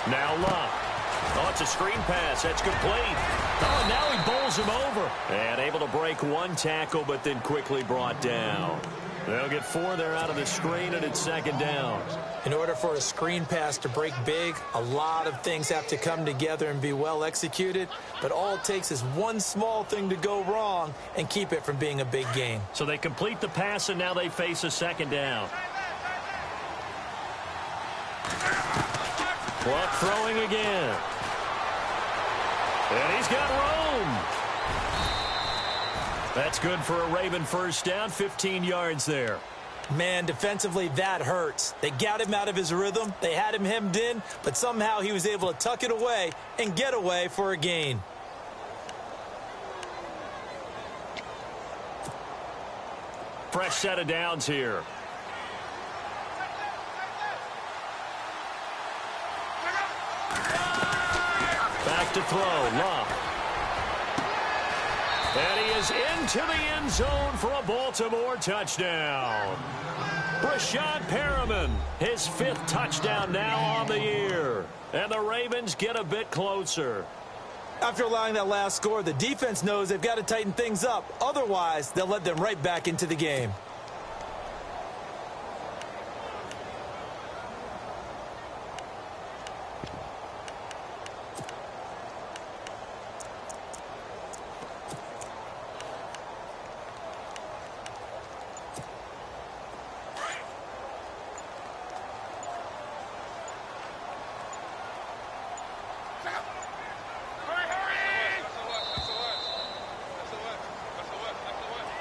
Now Love. Oh, it's a screen pass. That's complete. Oh, and now he bowls him over. And able to break one tackle, but then quickly brought down. They'll get 4 there out of the screen, and it's second down. In order for a screen pass to break big, a lot of things have to come together and be well executed. But all it takes is one small thing to go wrong and keep it from being a big gain. So they complete the pass, and now they face a second down. Clock throwing again. And he's got room. That's good for a Raven first down, 15 yards there. Man, defensively, that hurts. They got him out of his rhythm. They had him hemmed in, but somehow he was able to tuck it away and get away for a gain. Fresh set of downs here. Back to throw, Love. And he is into the end zone for a Baltimore touchdown. Brashad Perriman, his 5th touchdown now on the year. And the Ravens get a bit closer. After allowing that last score, the defense knows they've got to tighten things up. Otherwise, they'll let them right back into the game.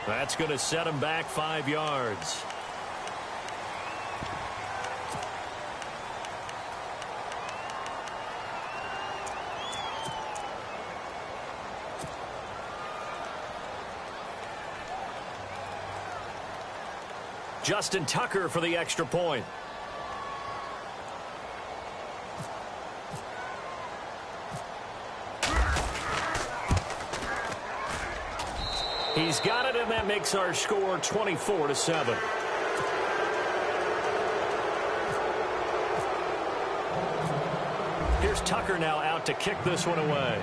That's going to set him back 5 yards. Justin Tucker for the extra point. He's got it, and that makes our score 24-7. Here's Tucker now out to kick this one away.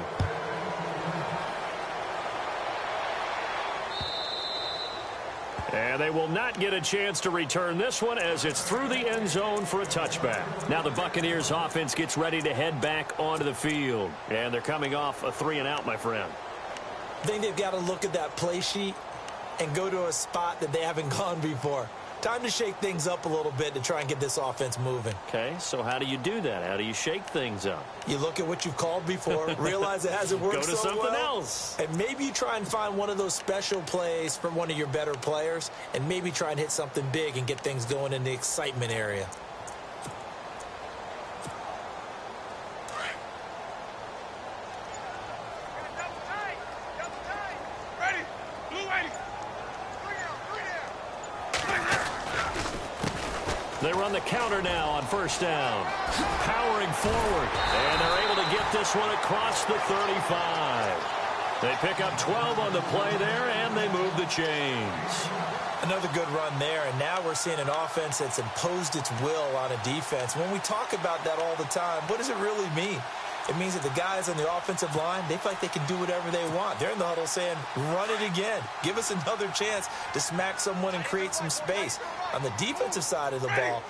And they will not get a chance to return this one as it's through the end zone for a touchback. Now the Buccaneers offense gets ready to head back onto the field. And they're coming off a 3-and-out, my friend. I think they've got to look at that play sheet and go to a spot that they haven't gone before. Time to shake things up a little bit to try and get this offense moving. Okay, so how do you do that? How do you shake things up? You look at what you've called before, realize it hasn't worked so well. Go to something else. And maybe you try and find one of those special plays from one of your better players, and maybe try and hit something big and get things going in the excitement area. They run the counter now on first down. Powering forward. And they're able to get this one across the 35. They pick up 12 on the play there, and they move the chains. Another good run there, and now we're seeing an offense that's imposed its will on a defense. When we talk about that all the time, what does it really mean? It means that the guys on the offensive line, they feel like they can do whatever they want. They're in the huddle saying, run it again. Give us another chance to smack someone and create some space. On the defensive side of the ball,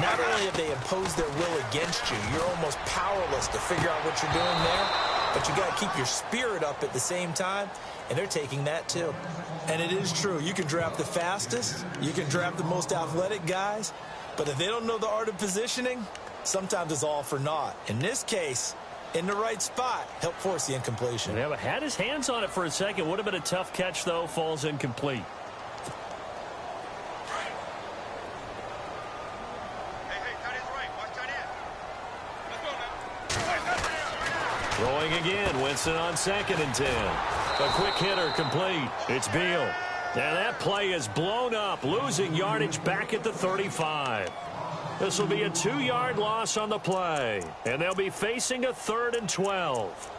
not only have they imposed their will against you, you're almost powerless to figure out what you're doing there, but you got to keep your spirit up at the same time, and they're taking that too. And it is true. You can draft the fastest, you can draft the most athletic guys, but if they don't know the art of positioning, sometimes it's all for naught. In this case, in the right spot, help force the incompletion. Yeah, but had his hands on it for a second. Would have been a tough catch, though. Falls incomplete. Throwing again. Winston on 2nd and 10. A quick hitter complete. It's Beal. And that play is blown up, losing yardage back at the 35. This will be a 2-yard loss on the play. And they'll be facing a 3rd and 12.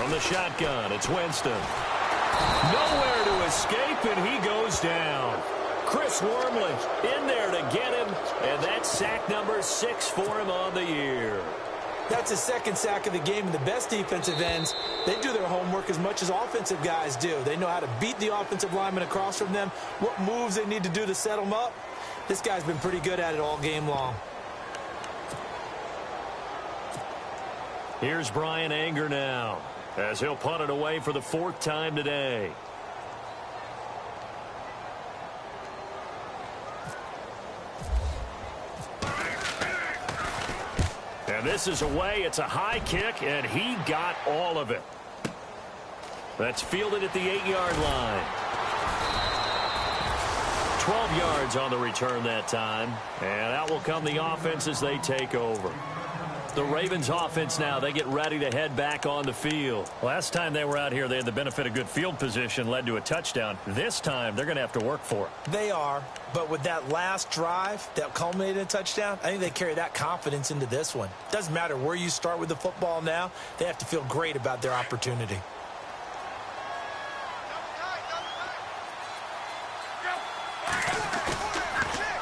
From the shotgun, it's Winston. Nowhere to escape, and he goes down. Chris Wormley in there to get him, and that's sack number 6 for him on the year. That's his second sack of the game, and the best defensive ends, they do their homework as much as offensive guys do. They know how to beat the offensive lineman across from them, what moves they need to do to set them up. This guy's been pretty good at it all game long. Here's Brian Anger now, as he'll punt it away for the 4th time today. And this is away. It's a high kick, and he got all of it. That's fielded at the 8-yard line. 12 yards on the return that time. And out will come the offense as they take over. The Ravens offense now, they get ready to head back on the field. Last time they were out here, they had the benefit of good field position, led to a touchdown. This time, they're going to have to work for it. They are, but with that last drive that culminated in a touchdown, I think they carry that confidence into this one. Doesn't matter where you start with the football now, they have to feel great about their opportunity.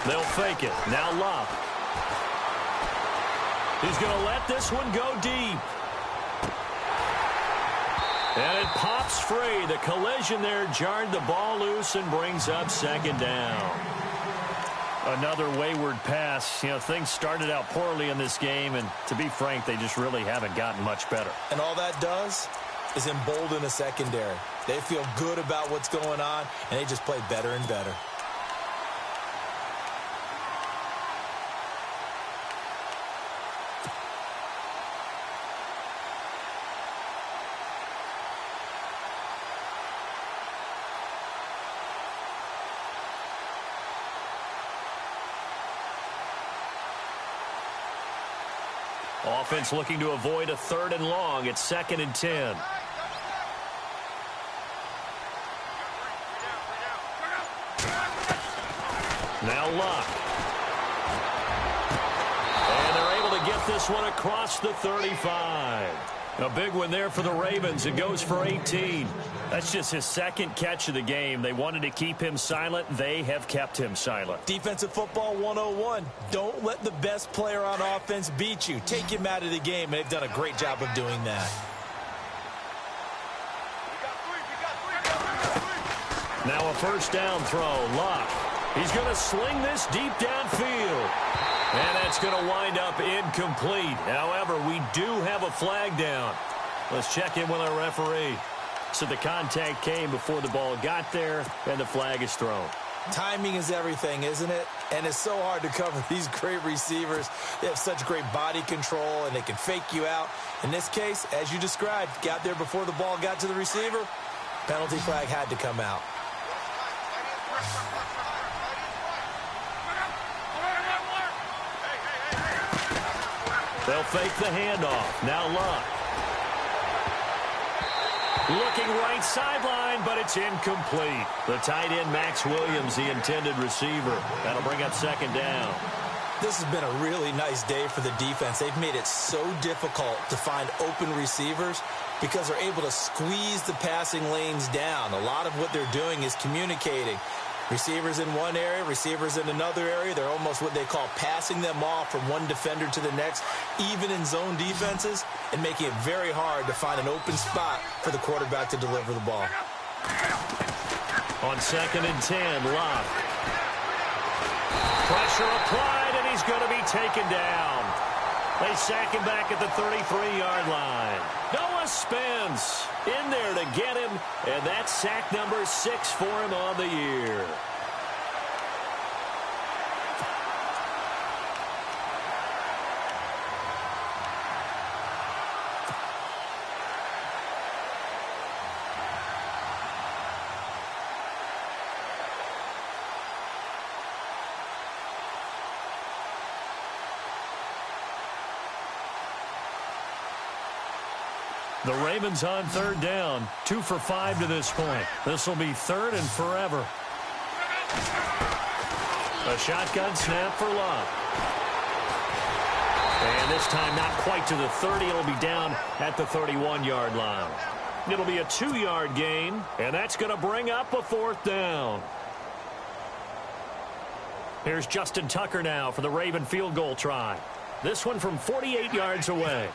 They'll fake it. Now Love. He's going to let this one go deep. And it pops free. The collision there jarred the ball loose and brings up 2nd down. Another wayward pass. You know, things started out poorly in this game, and to be frank, they just really haven't gotten much better. And all that does is embolden a secondary. They feel good about what's going on, and they just play better and better. Offense looking to avoid a 3rd and long. It's 2nd and 10. Now Luck. And they're able to get this one across the 35. A big one there for the Ravens. It goes for 18. That's just his 2nd catch of the game. They wanted to keep him silent. They have kept him silent. Defensive football 101. Don't let the best player on offense beat you. Take him out of the game, and they've done a great job of doing that. Now a 1st down throw. Luck. He's going to sling this deep downfield. And that's going to wind up incomplete. However, we do have a flag down. Let's check in with our referee. So the contact came before the ball got there, and the flag is thrown. Timing is everything, isn't it? And it's so hard to cover these great receivers. They have such great body control, and they can fake you out. In this case, as you described, got there before the ball got to the receiver. Penalty flag had to come out. They'll fake the handoff. Now Luck. Looking right sideline, but it's incomplete. The tight end, Max Williams, the intended receiver. That'll bring up 2nd down. This has been a really nice day for the defense. They've made it so difficult to find open receivers because they're able to squeeze the passing lanes down. A lot of what they're doing is communicating. Receivers in one area, receivers in another area. They're almost what they call passing them off from one defender to the next, even in zone defenses, and making it very hard to find an open spot for the quarterback to deliver the ball. On 2nd and 10, Love. Pressure applied, and he's going to be taken down. They sack him back at the 33-yard line. Noah Spence in there to get him, and that's sack number 6 for him on the year. The Ravens on 3rd down. 2 for 5 to this point. This will be 3rd and forever. A shotgun snap for Love. And this time not quite to the 30. It'll be down at the 31-yard line. It'll be a 2-yard gain, and that's going to bring up a 4th down. Here's Justin Tucker now for the Raven field goal try. This one from 48 yards away.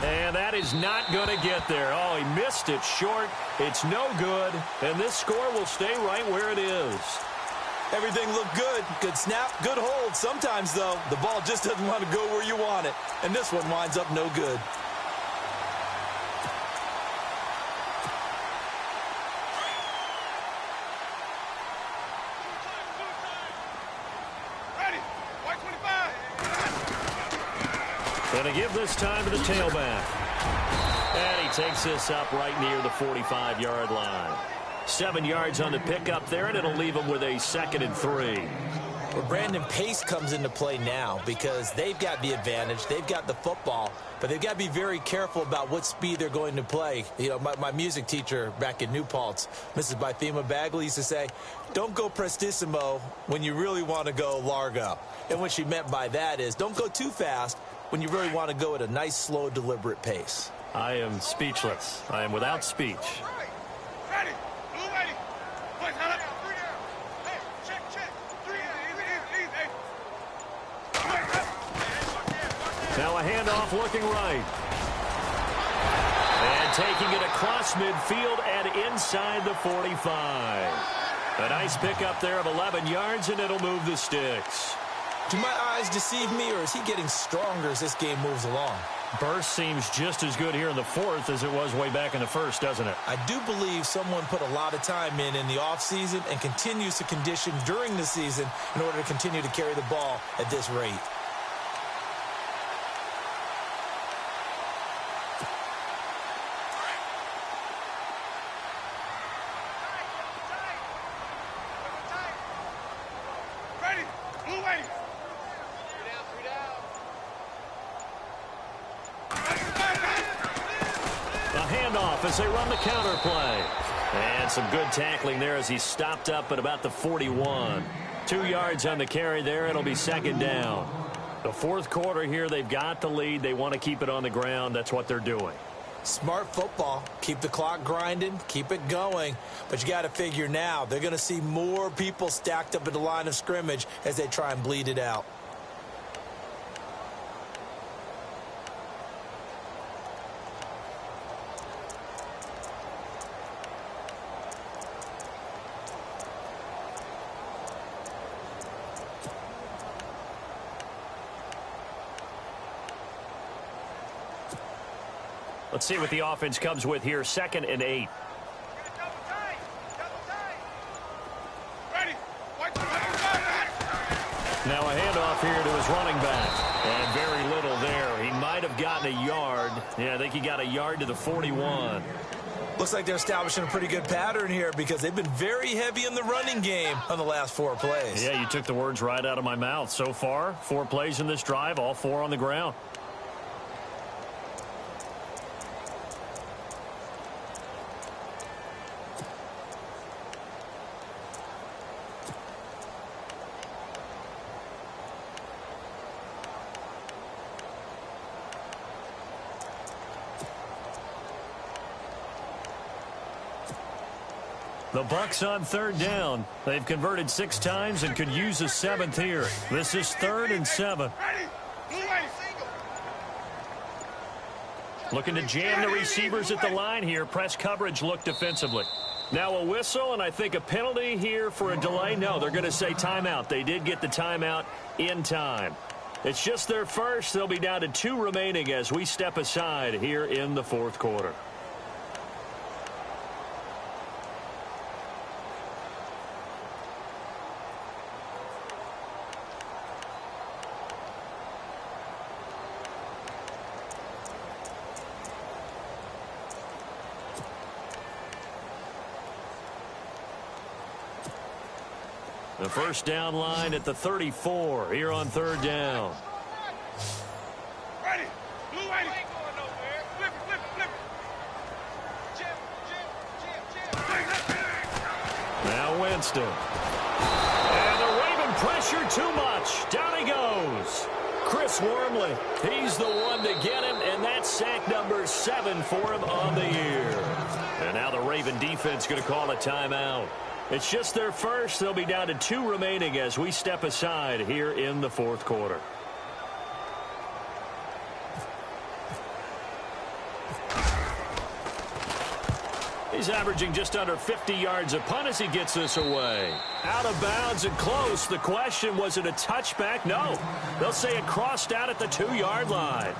And that is not going to get there. Oh, he missed it short. It's no good, and this score will stay right where it is. Everything looked good. Good snap, good hold. Sometimes, though, the ball just doesn't want to go where you want it. And this one winds up no good. Ready. White 25. Going to give this time to the tailback. And he takes this up right near the 45-yard line. 7 yards on the pickup there, and it'll leave him with a 2nd and 3. Well, Brandon, pace comes into play now because they've got the advantage. They've got the football, but they've got to be very careful about what speed they're going to play. You know, my music teacher back in New Paltz, Mrs. Bythema Bagley, used to say, don't go prestissimo when you really want to go largo. And what she meant by that is don't go too fast when you really want to go at a nice, slow, deliberate pace. I am speechless. I am without speech. Ready. Blue ready. White, hold up. 3 down. Hey, check. 3 easy. Now a handoff looking right. And taking it across midfield and inside the 45. A nice pickup there of 11 yards, and it'll move the sticks. Do my eyes deceive me, or is he getting stronger as this game moves along? Burst seems just as good here in the 4th as it was way back in the 1st, doesn't it? I do believe someone put a lot of time in the offseason and continues to condition during the season in order to continue to carry the ball at this rate. Ready. Blue ready. 3 down. A handoff as they run the counter play. And some good tackling there as he stopped up at about the 41. 2 yards on the carry there. It'll be 2nd down. The 4th quarter here, they've got the lead. They want to keep it on the ground. That's what they're doing. Smart football. Keep the clock grinding. Keep it going. But you got to figure now, they're going to see more people stacked up at the line of scrimmage as they try and bleed it out. Let's see what the offense comes with here. 2nd and 8. Double tight. Ready. White 25. Now a handoff here to his running back. And very little there. He might have gotten a yard. Yeah, I think he got a yard to the 41. Looks like they're establishing a pretty good pattern here because they've been very heavy in the running game on the last 4 plays. Yeah, you took the words right out of my mouth. So far, 4 plays in this drive, all 4 on the ground. The Bucs on 3rd down. They've converted 6 times and could use a 7th here. This is 3rd and 7. Ready. Blue ready. Looking to jam the receivers at the line here. Press coverage look defensively. Now a whistle and I think a penalty here for a delay. No, they're going to say timeout. They did get the timeout in time. It's just their first. They'll be down to 2 remaining as we step aside here in the 4th quarter. The first down line at the 34 here on 3rd down. Ready. Blue ready. Flip it. Jam. Now Winston. And the Raven Pressure too much. Down he goes. Chris Wormley, he's the one to get him, and that's sack number 7 for him on the year. And now the Raven defense going to call a timeout. It's just their first. They'll be down to 2 remaining as we step aside here in the fourth quarter. He's averaging just under 50 yards a punt as he gets this away. Out of bounds and close. The question, was it a touchback? No. They'll say it crossed out at the 2-yard line.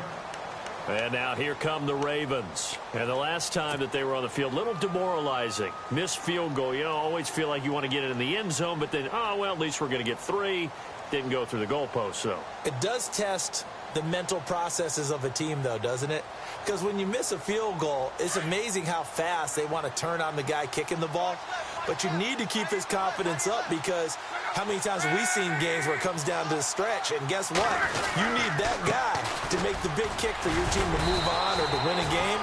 And now here come the Ravens. And the last time that they were on the field, a little demoralizing. Missed field goal. You know, always feel like you want to get it in the end zone, but then, oh, well, at least we're going to get 3. Didn't go through the goalpost, so. It does test the mental processes of a team, though, doesn't it? Because when you miss a field goal, it's amazing how fast they want to turn on the guy kicking the ball. But you need to keep his confidence up, because how many times have we seen games where it comes down to the stretch, and guess what? You need that guy to make the big kick for your team to move on or to win a game.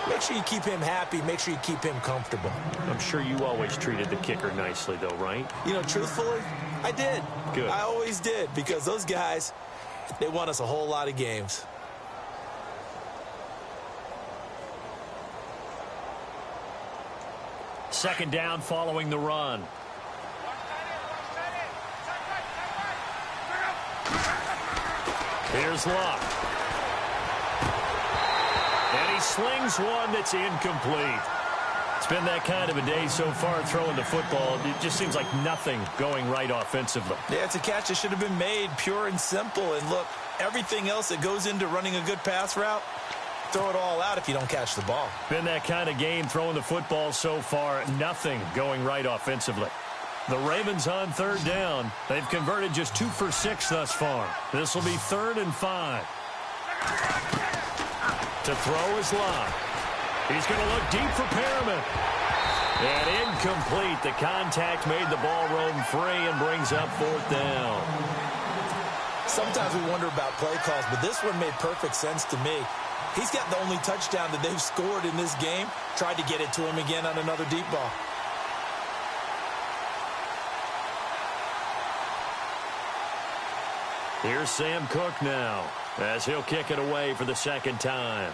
Make sure you keep him happy. Make sure you keep him comfortable. I'm sure you always treated the kicker nicely, though, right? You know, truthfully, I did. Good. I always did, because those guys, they won us a whole lot of games. Second down following the run. Here's Luck. And he slings one that's incomplete. It's been that kind of a day so far throwing the football. It just seems like nothing going right offensively. Yeah, it's a catch that should have been made, pure and simple. And look, everything else that goes into running a good pass route, throw it all out if you don't catch the ball. Been that kind of game throwing the football so far. Nothing going right offensively. The Ravens on third down. They've converted just 2 for 6 thus far. This will be 3rd and 5. To throw is Locke. He's going to look deep for Perriman. And incomplete. The contact made the ball roam free and brings up 4th down. Sometimes we wonder about play calls, but this one made perfect sense to me. He's got the only touchdown that they've scored in this game. Tried to get it to him again on another deep ball. Here's Sam Cook now, as he'll kick it away for the second time.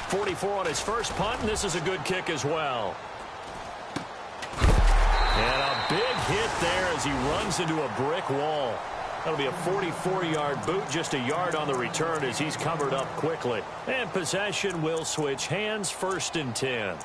.44 on his first punt, and this is a good kick as well. And a big hit there as he runs into a brick wall. That'll be a 44-yard boot, just a yard on the return as he's covered up quickly. And possession will switch hands, 1st and 10.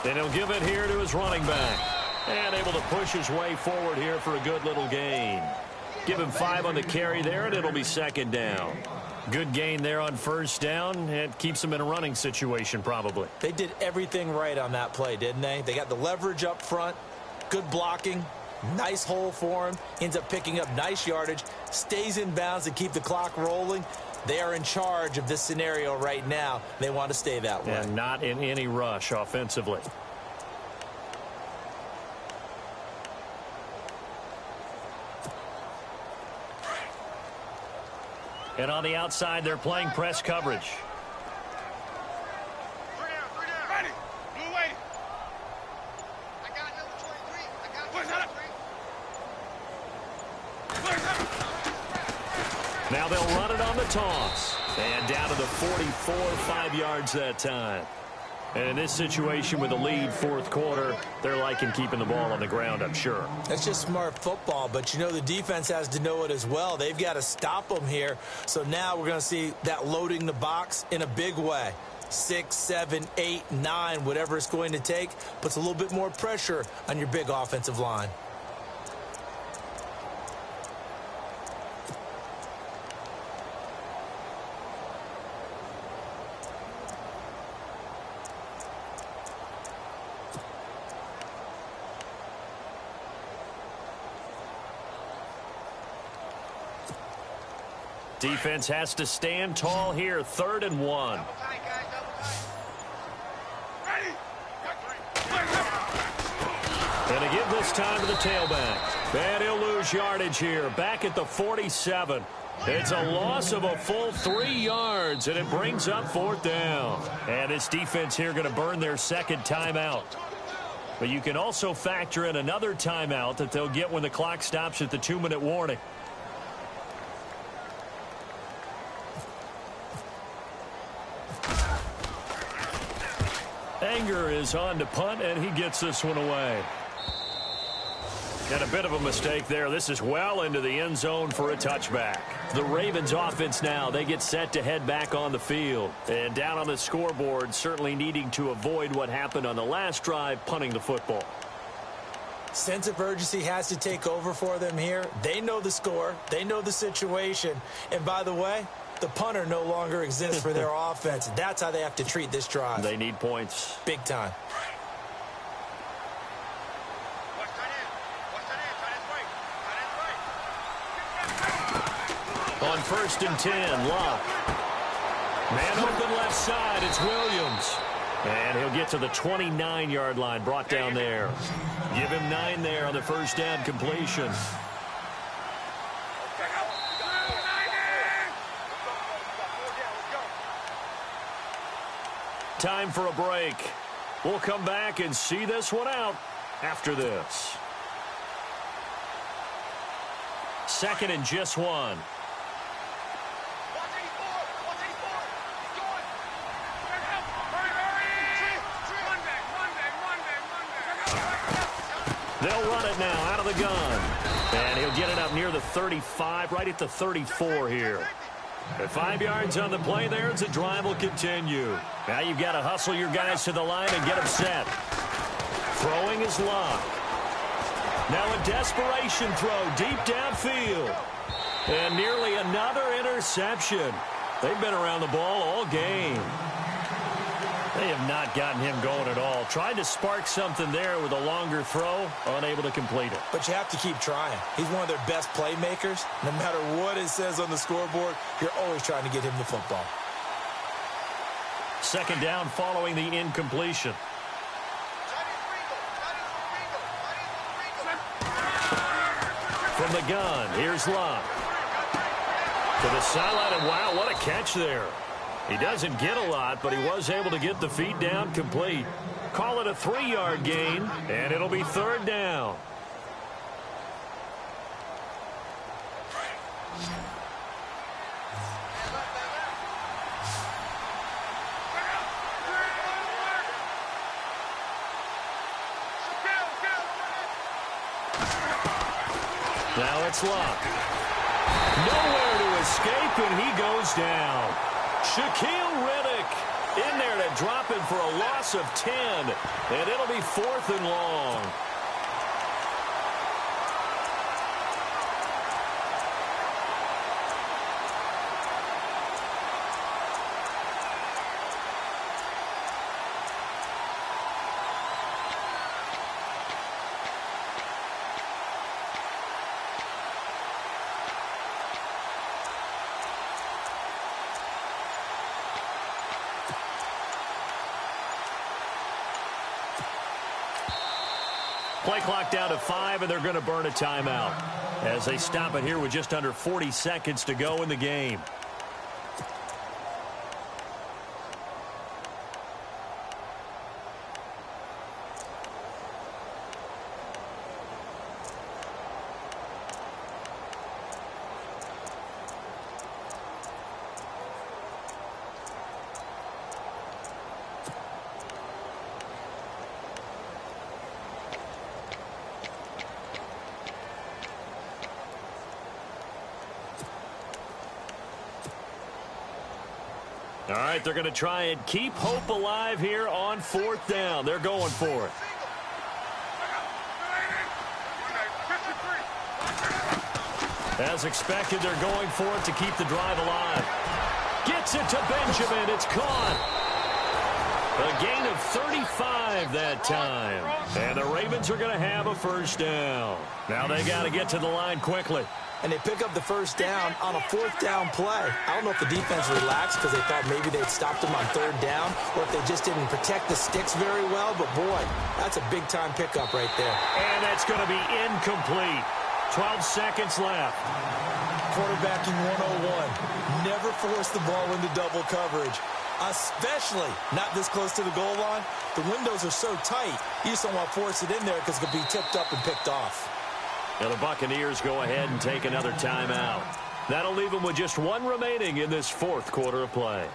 Then he'll give it here to his running back. And able to push his way forward here for a good little gain. Give him 5 on the carry there, and it'll be 2nd down. Good gain there on 1st down. It keeps them in a running situation probably. They did everything right on that play, didn't they? They got the leverage up front, good blocking, nice hole for him, ends up picking up nice yardage, stays in bounds to keep the clock rolling. They are in charge of this scenario right now. They want to stay that way. And not in any rush offensively. And on the outside, they're playing press coverage. 3 down. Ready. Blue waiting. I got number 23. I got number 23. Now they'll run it on the toss. And down to the 44, 5 yards that time. And in this situation with a lead 4th quarter, they're liking keeping the ball on the ground, I'm sure. That's just smart football, but you know the defense has to know it as well. They've got to stop them here. So now we're going to see that loading the box in a big way. 6, 7, 8, 9, whatever it's going to take, puts a little bit more pressure on your big offensive line. Defense has to stand tall here. 3rd and 1. Double tight, guys, double tight. Ready? And to give this time to the tailback. And he'll lose yardage here. Back at the 47. It's a loss of a full 3 yards, and it brings up 4th down. And this defense here going to burn their 2nd timeout. But you can also factor in another timeout that they'll get when the clock stops at the 2-minute warning. Anger is on to punt, and he gets this one away. And a bit of a mistake there. This is well into the end zone for a touchback. The Ravens offense now, they get set to head back on the field. And down on the scoreboard, certainly needing to avoid what happened on the last drive, punting the football. Sense of urgency has to take over for them here. They know the score. They know the situation. And by the way, the punter no longer exists for their offense. That's how they have to treat this drive. They need points. Big time. On 1st and 10, Locke. Man open left side, it's Williams. And he'll get to the 29-yard line, brought down there. Give him 9 there on the 1st down completion. Time for a break. We'll come back and see this one out after this. 2nd and just 1. They'll run it now out of the gun. And he'll get it up near the 35, right at the 34 here. At 5 yards on the play there, as the drive will continue. Now you've got to hustle your guys to the line and get them set. Throwing is Locke. Now a desperation throw deep downfield. And nearly another interception. They've been around the ball all game. They have not gotten him going at all. Tried to spark something there with a longer throw, unable to complete it. But you have to keep trying. He's one of their best playmakers. No matter what it says on the scoreboard, you're always trying to get him the football. 2nd down following the incompletion. From the gun, here's Locke. To the sideline, and wow, what a catch there. He doesn't get a lot, but he was able to get the feet down complete. Call it a 3-yard gain, and it'll be 3rd down. Now it's Locke. Nowhere to escape, and he goes down. Shaquille Riddick in there to drop him for a loss of 10, and it'll be 4th and long. Play clock down to 5, and they're going to burn a timeout as they stop it here with just under 40 seconds to go in the game. All right, they're going to try and keep hope alive here on 4th down. They're going for it. As expected, they're going for it to keep the drive alive. Gets it to Benjamin. It's caught. A gain of 35 that time. And the Ravens are going to have a 1st down. Now they got to get to the line quickly. And they pick up the first down on a fourth down play. I don't know if the defense relaxed because they thought maybe they'd stopped them on third down or if they just didn't protect the sticks very well. But, boy, that's a big-time pickup right there. And that's going to be incomplete. 12 seconds left. Quarterbacking 101. Never force the ball into double coverage, especially not this close to the goal line. The windows are so tight, you just don't want to force it in there because it could be tipped up and picked off. Now the Buccaneers go ahead and take another timeout. That'll leave them with just one remaining in this fourth quarter of play.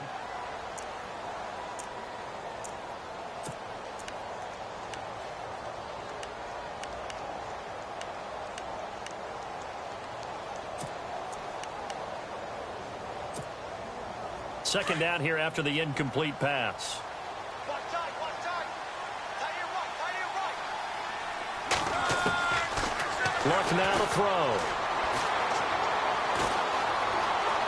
Second down here after the incomplete pass. Look now to throw.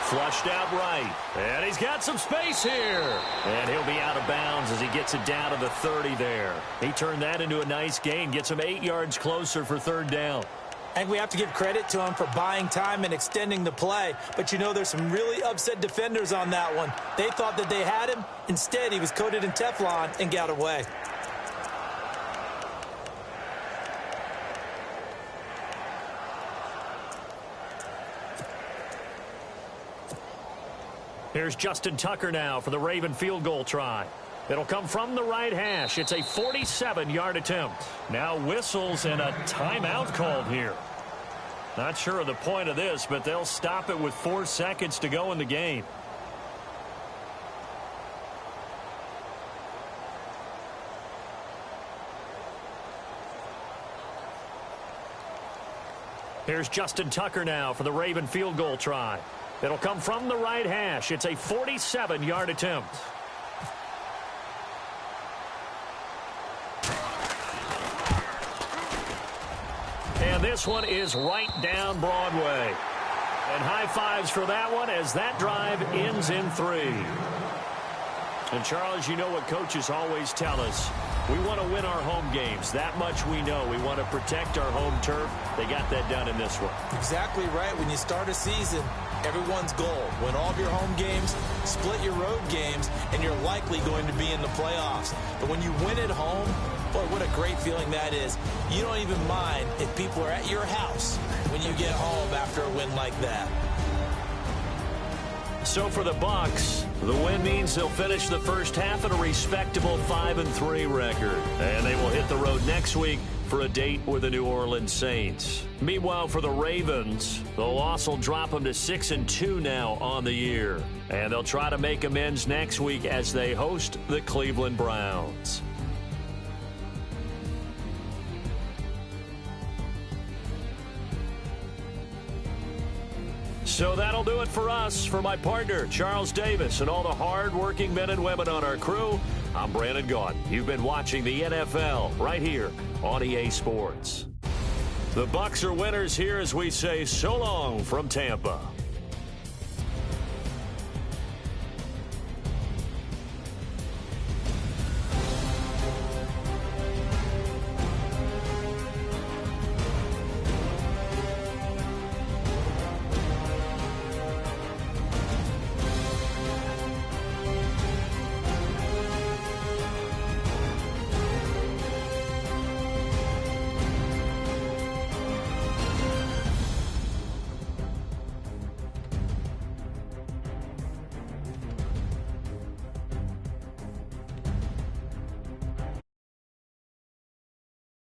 Flushed out right. And he's got some space here. And he'll be out of bounds as he gets it down to the 30 there. He turned that into a nice gain. Gets him 8 yards closer for third down. I think we have to give credit to him for buying time and extending the play. But, you know, there's some really upset defenders on that one. They thought that they had him. Instead, he was coated in Teflon and got away. Here's Justin Tucker now for the Raven field goal try. It'll come from the right hash. It's a 47-yard attempt. Now whistles and a timeout called here. Not sure of the point of this, but they'll stop it with 4 seconds to go in the game. Here's Justin Tucker now for the Raven field goal try. It'll come from the right hash. It's a 47-yard attempt. And this one is right down Broadway. And high fives for that one as that drive ends in 3. And, Charles, you know what coaches always tell us. We want to win our home games. That much we know. We want to protect our home turf. They got that done in this one. Exactly right. When you start a season, everyone's goal: win all of your home games, split your road games, and you're likely going to be in the playoffs. But when you win at home, boy, what a great feeling that is. You don't even mind if people are at your house when you get home after a win like that. So for the Bucs, the win means they'll finish the first half at a respectable 5-3 record. And they will hit the road next week for a date with the New Orleans Saints. Meanwhile, for the Ravens, the loss will drop them to 6-2 now on the year. And they'll try to make amends next week as they host the Cleveland Browns. So that'll do it for us. For my partner, Charles Davis, and all the hard-working men and women on our crew, I'm Brandon Gaudin. You've been watching the NFL right here on EA Sports. The Bucs are winners here as we say so long from Tampa.